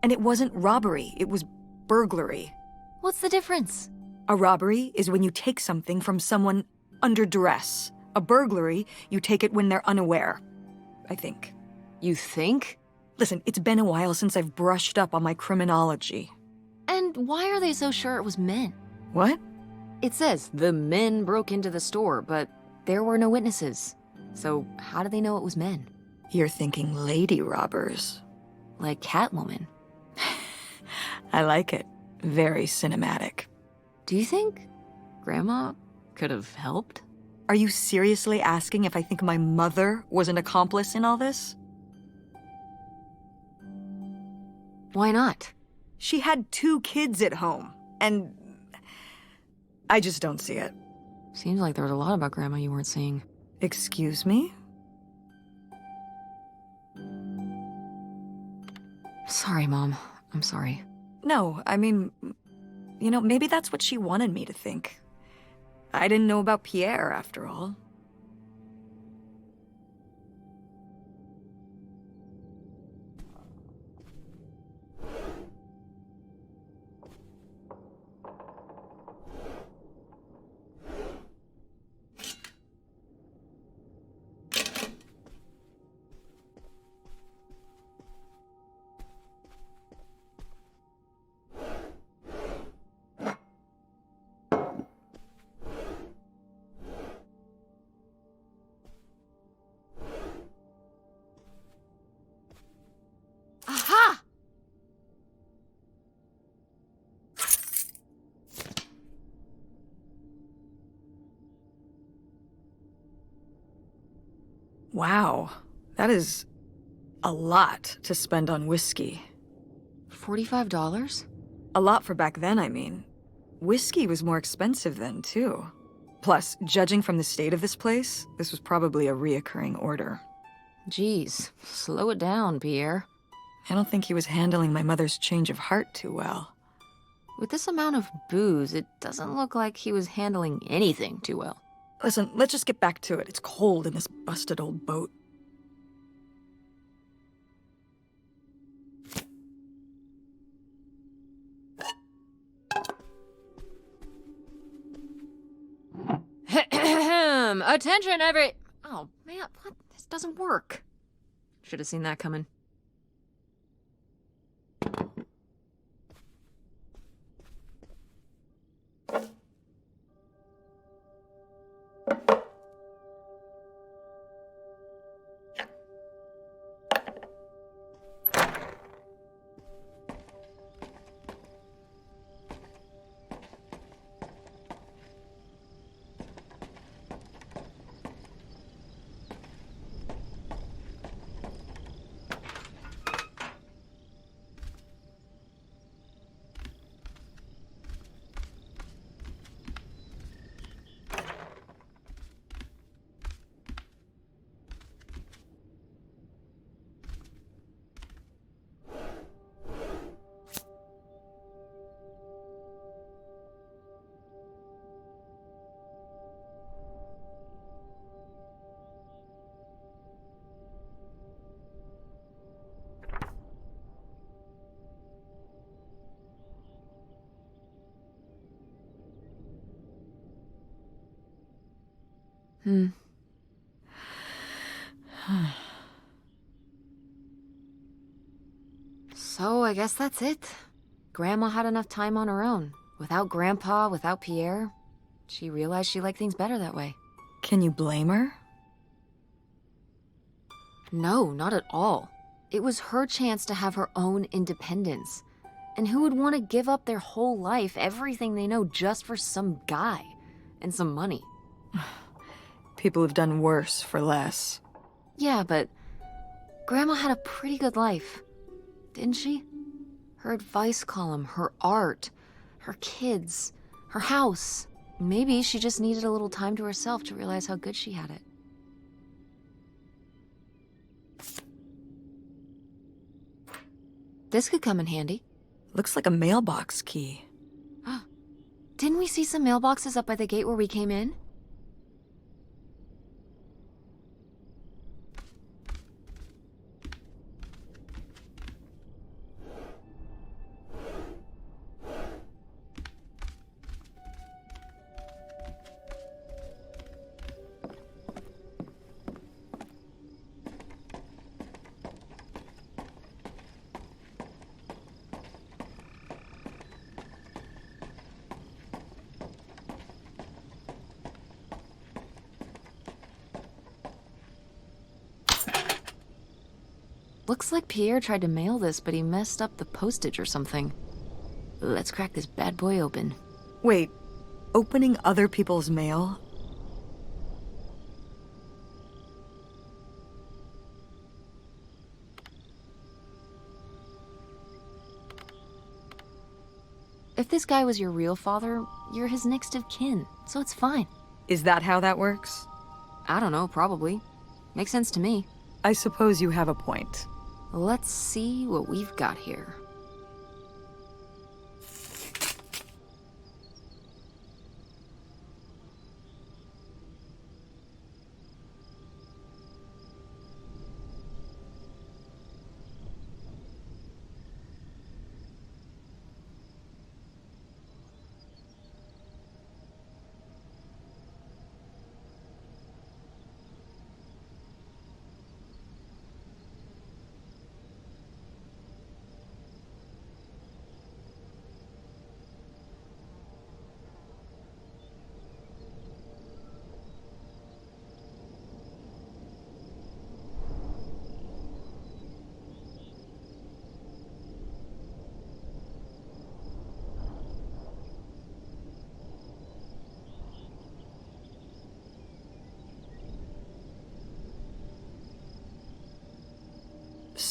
And it wasn't robbery, it was burglary. What's the difference? A robbery is when you take something from someone under duress. A burglary, you take it when they're unaware, I think. You think? Listen, it's been a while since I've brushed up on my criminology. And why are they so sure it was men? What? It says the men broke into the store, but there were no witnesses. So how do they know it was men? You're thinking lady robbers. Like Catwoman. I like it. Very cinematic. Do you think Grandma could have helped? Are you seriously asking if I think my mother was an accomplice in all this? Why not? She had 2 kids at home, and I just don't see it. Seems like there was a lot about Grandma you weren't seeing. Excuse me? Sorry, Mom. I'm sorry. No, I mean, maybe that's what she wanted me to think. I didn't know about Pierre, after all. Wow, that is a lot to spend on whiskey. $45? A lot for back then, I mean. Whiskey was more expensive then, too. Plus, judging from the state of this place, this was probably a reoccurring order. Geez, slow it down, Pierre. I don't think he was handling my mother's change of heart too well. With this amount of booze, it doesn't look like he was handling anything too well. Listen, let's just get back to it. It's cold in this busted old boat. Attention, every... Oh, man, what? This doesn't work. Should have seen that coming. So, I guess that's it. Grandma had enough time on her own. Without Grandpa, without Pierre. She realized she liked things better that way. Can you blame her? No, not at all. It was her chance to have her own independence. And who would want to give up their whole life, everything they know, just for some guy and some money? People have done worse for less. Yeah, but Grandma had a pretty good life, didn't she? Her advice column, her art, her kids, her house. Maybe she just needed a little time to herself to realize how good she had it. This could come in handy. Looks like a mailbox key. Didn't we see some mailboxes up by the gate where we came in? Looks like Pierre tried to mail this, but he messed up the postage or something. Let's crack this bad boy open. Wait, opening other people's mail? If this guy was your real father, you're his next of kin, so it's fine. Is that how that works? I don't know, probably. Makes sense to me. I suppose you have a point. Let's see what we've got here.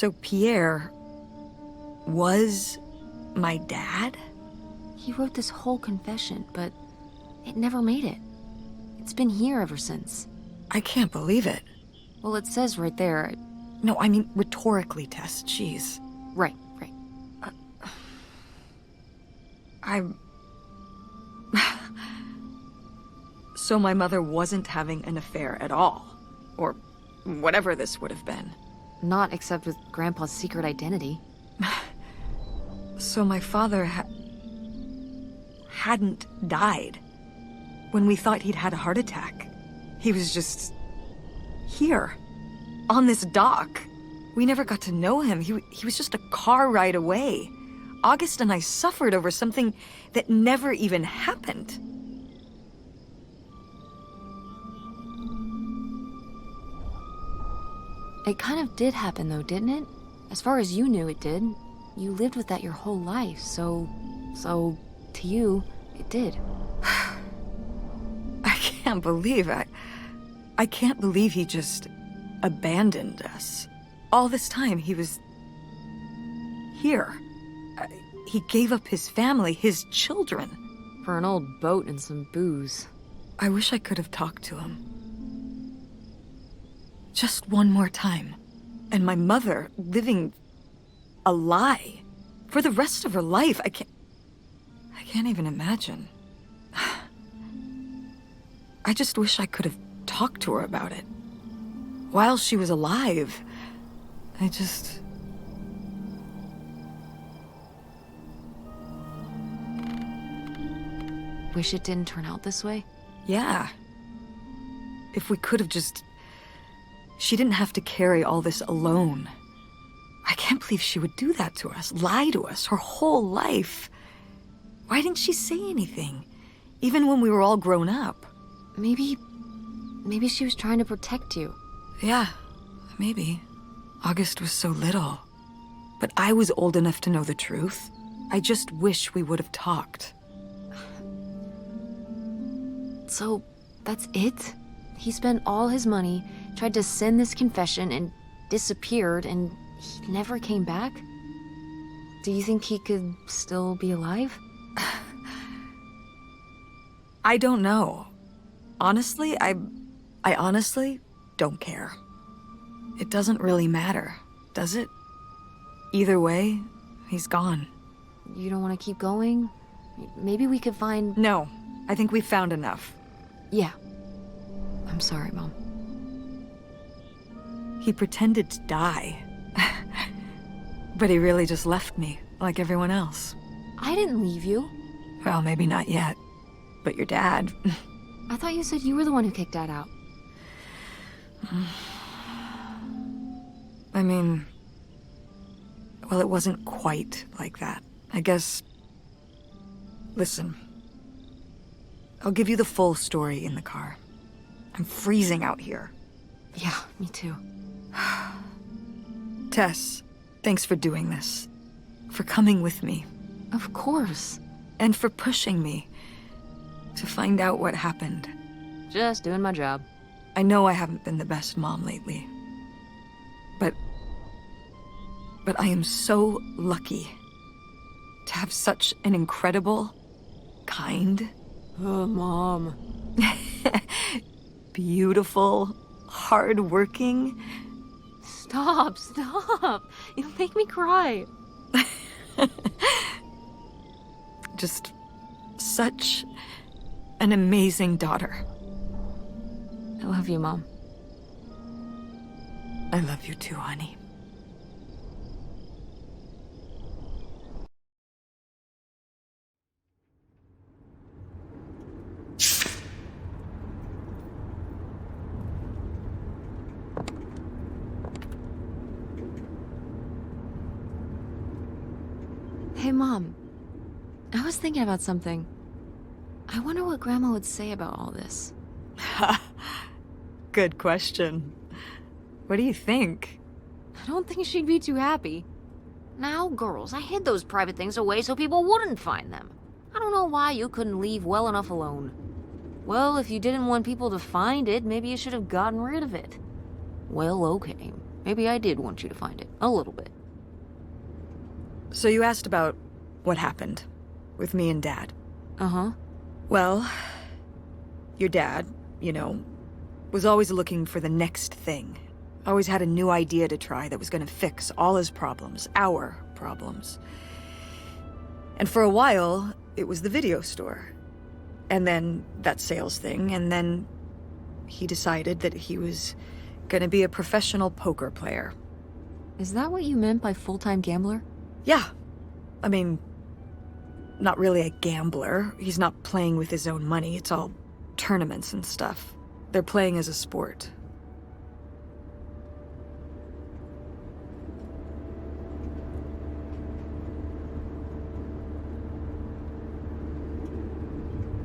So Pierre was my dad? He wrote this whole confession, but it never made it. It's been here ever since. I can't believe it. Well, it says right there. No, I mean rhetorically, Tess. Jeez. Right. So my mother wasn't having an affair at all. Or whatever this would have been. Not except with Grandpa's secret identity. So my father hadn't died. When we thought he'd had a heart attack, he was just here, on this dock. We never got to know him. He was just a car ride away. August and I suffered over something that never even happened. It kind of did happen though, didn't it? As far as you knew, it did. You lived with that your whole life, so to you, it did. I can't believe I can't believe he just abandoned us. All this time, he was here. He gave up his family, his children. For an old boat and some booze. I wish I could have talked to him. Just one more time. And my mother living a lie for the rest of her life. I can't even imagine. I just wish I could have talked to her about it. While she was alive, Wish it didn't turn out this way? Yeah. If we could have just... She didn't have to carry all this alone. I can't believe she would do that to us, lie to us, her whole life. Why didn't she say anything? Even when we were all grown up. Maybe she was trying to protect you. Yeah, maybe. August was so little. But I was old enough to know the truth. I just wish we would have talked. So, that's it? He spent all his money, tried to send this confession, and disappeared, and he never came back? Do you think he could still be alive? I don't know. Honestly, I honestly don't care. It doesn't really matter, does it? Either way, he's gone. You don't want to keep going? Maybe we could find... No, I think we've found enough. Yeah. I'm sorry, Mom. He pretended to die. But he really just left me, like everyone else. I didn't leave you. Well, maybe not yet. But your dad... I thought you said you were the one who kicked Dad out. I mean... Well, it wasn't quite like that. I guess... Listen. I'll give you the full story in the car. I'm freezing out here. Yeah, me too. Tess, thanks for doing this. For coming with me. Of course. And for pushing me to find out what happened. Just doing my job. I know I haven't been the best mom lately. But I am so lucky to have such an incredible, kind... Oh, Mom. beautiful, hard-working... Stop. You'll make me cry. Just such an amazing daughter. I love you, Mom. I love you too, honey. Hey, Mom. I was thinking about something. I wonder what Grandma would say about all this. Good question. What do you think? I don't think she'd be too happy. Now, girls, I hid those private things away so people wouldn't find them. I don't know why you couldn't leave well enough alone. Well, if you didn't want people to find it, maybe you should have gotten rid of it. Well, okay. maybe I did want you to find it. A little bit. So you asked about what happened with me and Dad. Uh-huh. Well, your dad, was always looking for the next thing. Always had a new idea to try that was gonna fix all his problems, our problems. And for a while, it was the video store. And then that sales thing, and then he decided that he was gonna be a professional poker player. Is that what you meant by full-time gambler? Yeah. I mean, not really a gambler. He's not playing with his own money. It's all tournaments and stuff. They're playing as a sport.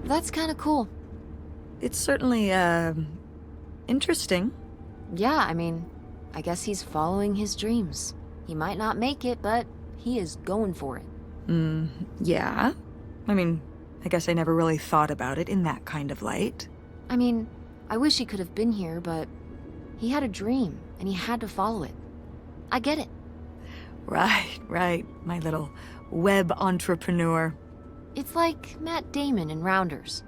That's kind of cool. It's certainly, interesting. Yeah, I mean, I guess he's following his dreams. He might not make it, but he is going for it. Yeah. I mean, I guess I never really thought about it in that kind of light. I mean, I wish he could have been here, but he had a dream, and he had to follow it. I get it. Right, my little web entrepreneur. It's like Matt Damon in Rounders.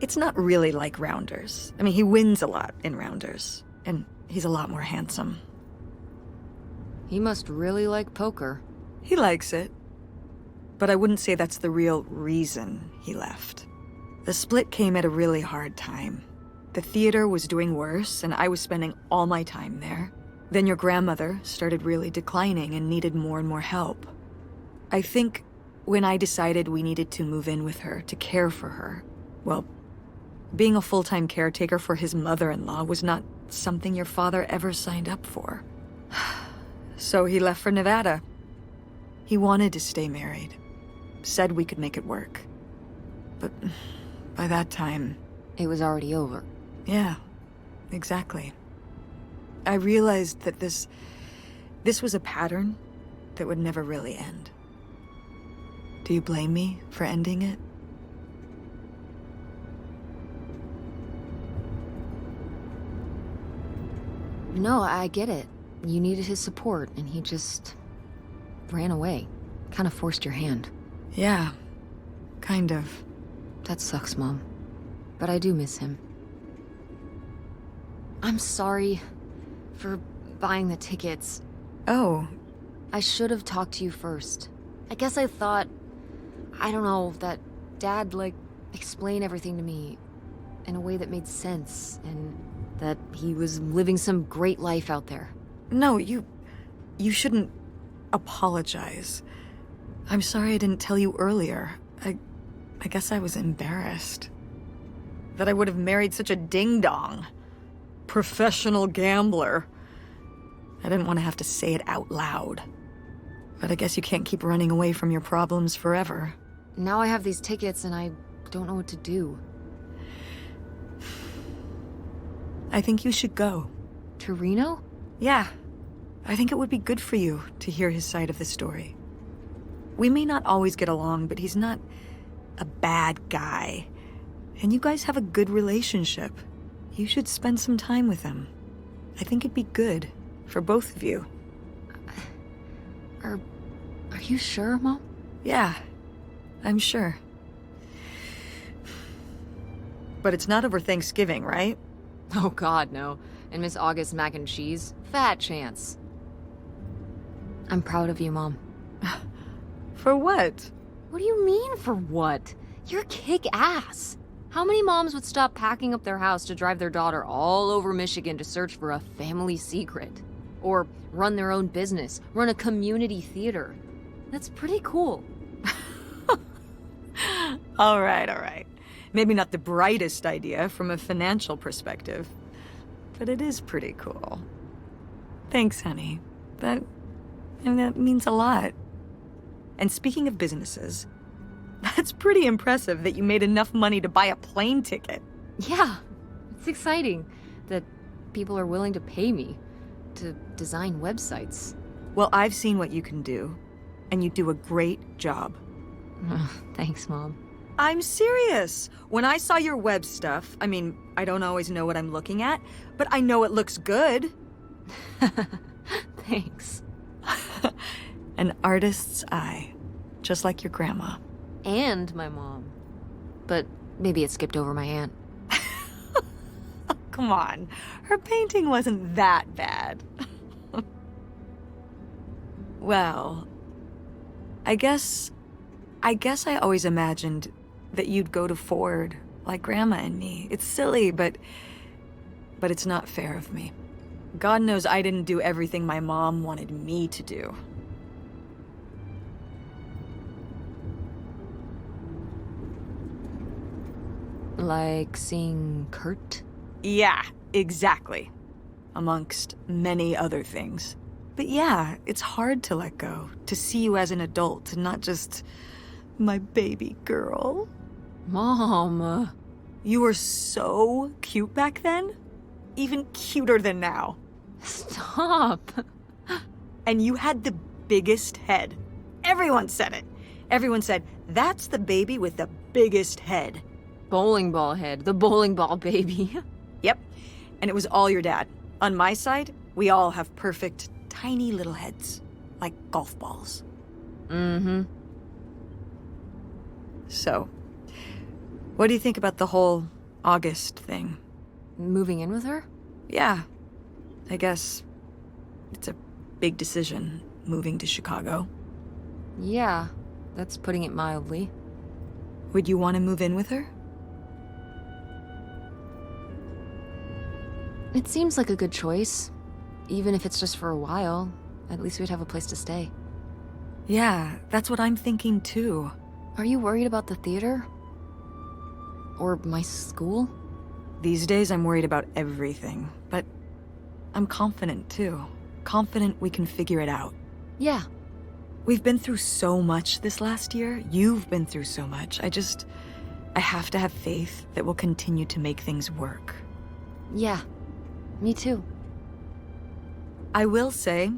It's not really like Rounders. I mean, he wins a lot in Rounders, and he's a lot more handsome. He must really like poker. He likes it. But I wouldn't say that's the real reason he left. The split came at a really hard time. The theater was doing worse, and I was spending all my time there. Then your grandmother started really declining and needed more and more help. I think when I decided we needed to move in with her to care for her, well, being a full-time caretaker for his mother-in-law was not something your father ever signed up for. So he left for Nevada. He wanted to stay married. Said we could make it work. But by that time... It was already over. Yeah, exactly. I realized that this was a pattern that would never really end. Do you blame me for ending it? No, I get it. You needed his support, and he just ran away. Kind of forced your hand. Yeah, kind of. That sucks, Mom. But I do miss him. I'm sorry for buying the tickets. Oh, I should have talked to you first. I guess I thought, I don't know, that Dad, explain everything to me in a way that made sense, and that he was living some great life out there. no, you shouldn't apologize. I'm sorry I didn't tell you earlier. I guess I was embarrassed. That I would have married such a ding-dong. Professional gambler. I didn't want to have to say it out loud. But I guess you can't keep running away from your problems forever. Now I have these tickets and I don't know what to do. I think you should go. To Reno? Yeah. I think it would be good for you to hear his side of the story. We may not always get along, but he's not a bad guy. And you guys have a good relationship. You should spend some time with him. I think it'd be good for both of you. Are you sure, Mom? Yeah, I'm sure. But it's not over Thanksgiving, right? Oh God, no. And Miss August mac and cheese? Fat chance. I'm proud of you, Mom. For what? What do you mean, for what? You're kick-ass. How many moms would stop packing up their house to drive their daughter all over Michigan to search for a family secret? Or run their own business, run a community theater? That's pretty cool. All right. Maybe not the brightest idea from a financial perspective, but it is pretty cool. Thanks, honey. That means a lot. And speaking of businesses, that's pretty impressive that you made enough money to buy a plane ticket. Yeah, it's exciting that people are willing to pay me to design websites. Well, I've seen what you can do, and you do a great job. Thanks, Mom. I'm serious. When I saw your web stuff, I mean, I don't always know what I'm looking at, but I know it looks good. Thanks. An artist's eye, just like your grandma. And my mom. But maybe it skipped over my aunt. Come on, her painting wasn't that bad. Well, I guess I always imagined that you'd go to Ford, like Grandma and me. It's silly, but it's not fair of me. God knows I didn't do everything my mom wanted me to do. Like seeing Kurt? Yeah, exactly. Amongst many other things. But yeah, it's hard to let go, to see you as an adult, and not just my baby girl. Mom. You were so cute back then. Even cuter than now. Stop. And you had the biggest head. Everyone said it. Everyone said, that's the baby with the biggest head. Bowling ball head. The bowling ball baby. Yep. And it was all your dad. On my side, we all have perfect, tiny little heads. Like golf balls. Mm-hmm. So, what do you think about the whole August thing? Moving in with her? Yeah. I guess it's a big decision, moving to Chicago. Yeah, that's putting it mildly. Would you want to move in with her? It seems like a good choice. Even if it's just for a while, at least we'd have a place to stay. Yeah, that's what I'm thinking too. Are you worried about the theater? Or my school? These days I'm worried about everything, but I'm confident too. Confident we can figure it out. Yeah. We've been through so much this last year. You've been through so much. I have to have faith that we'll continue to make things work. Yeah. Me too. I will say,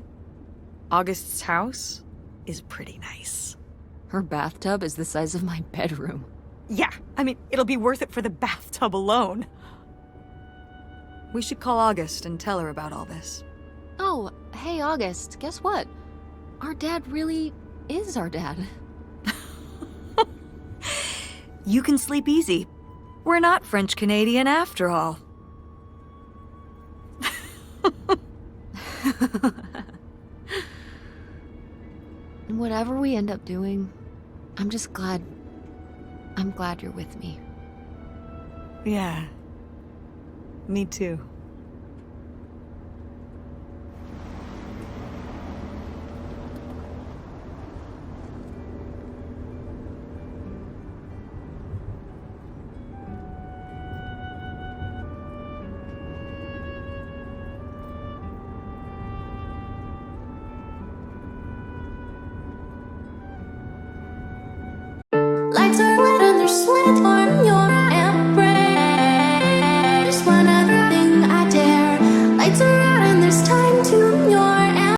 August's house is pretty nice. Her bathtub is the size of my bedroom. Yeah, I mean, it'll be worth it for the bathtub alone. We should call August and tell her about all this. Oh, hey August, guess what? Our dad really is our dad. You can sleep easy. We're not French-Canadian after all. Whatever we end up doing, I'm glad you're with me. Yeah. Me too. Lights are red and they're sweat.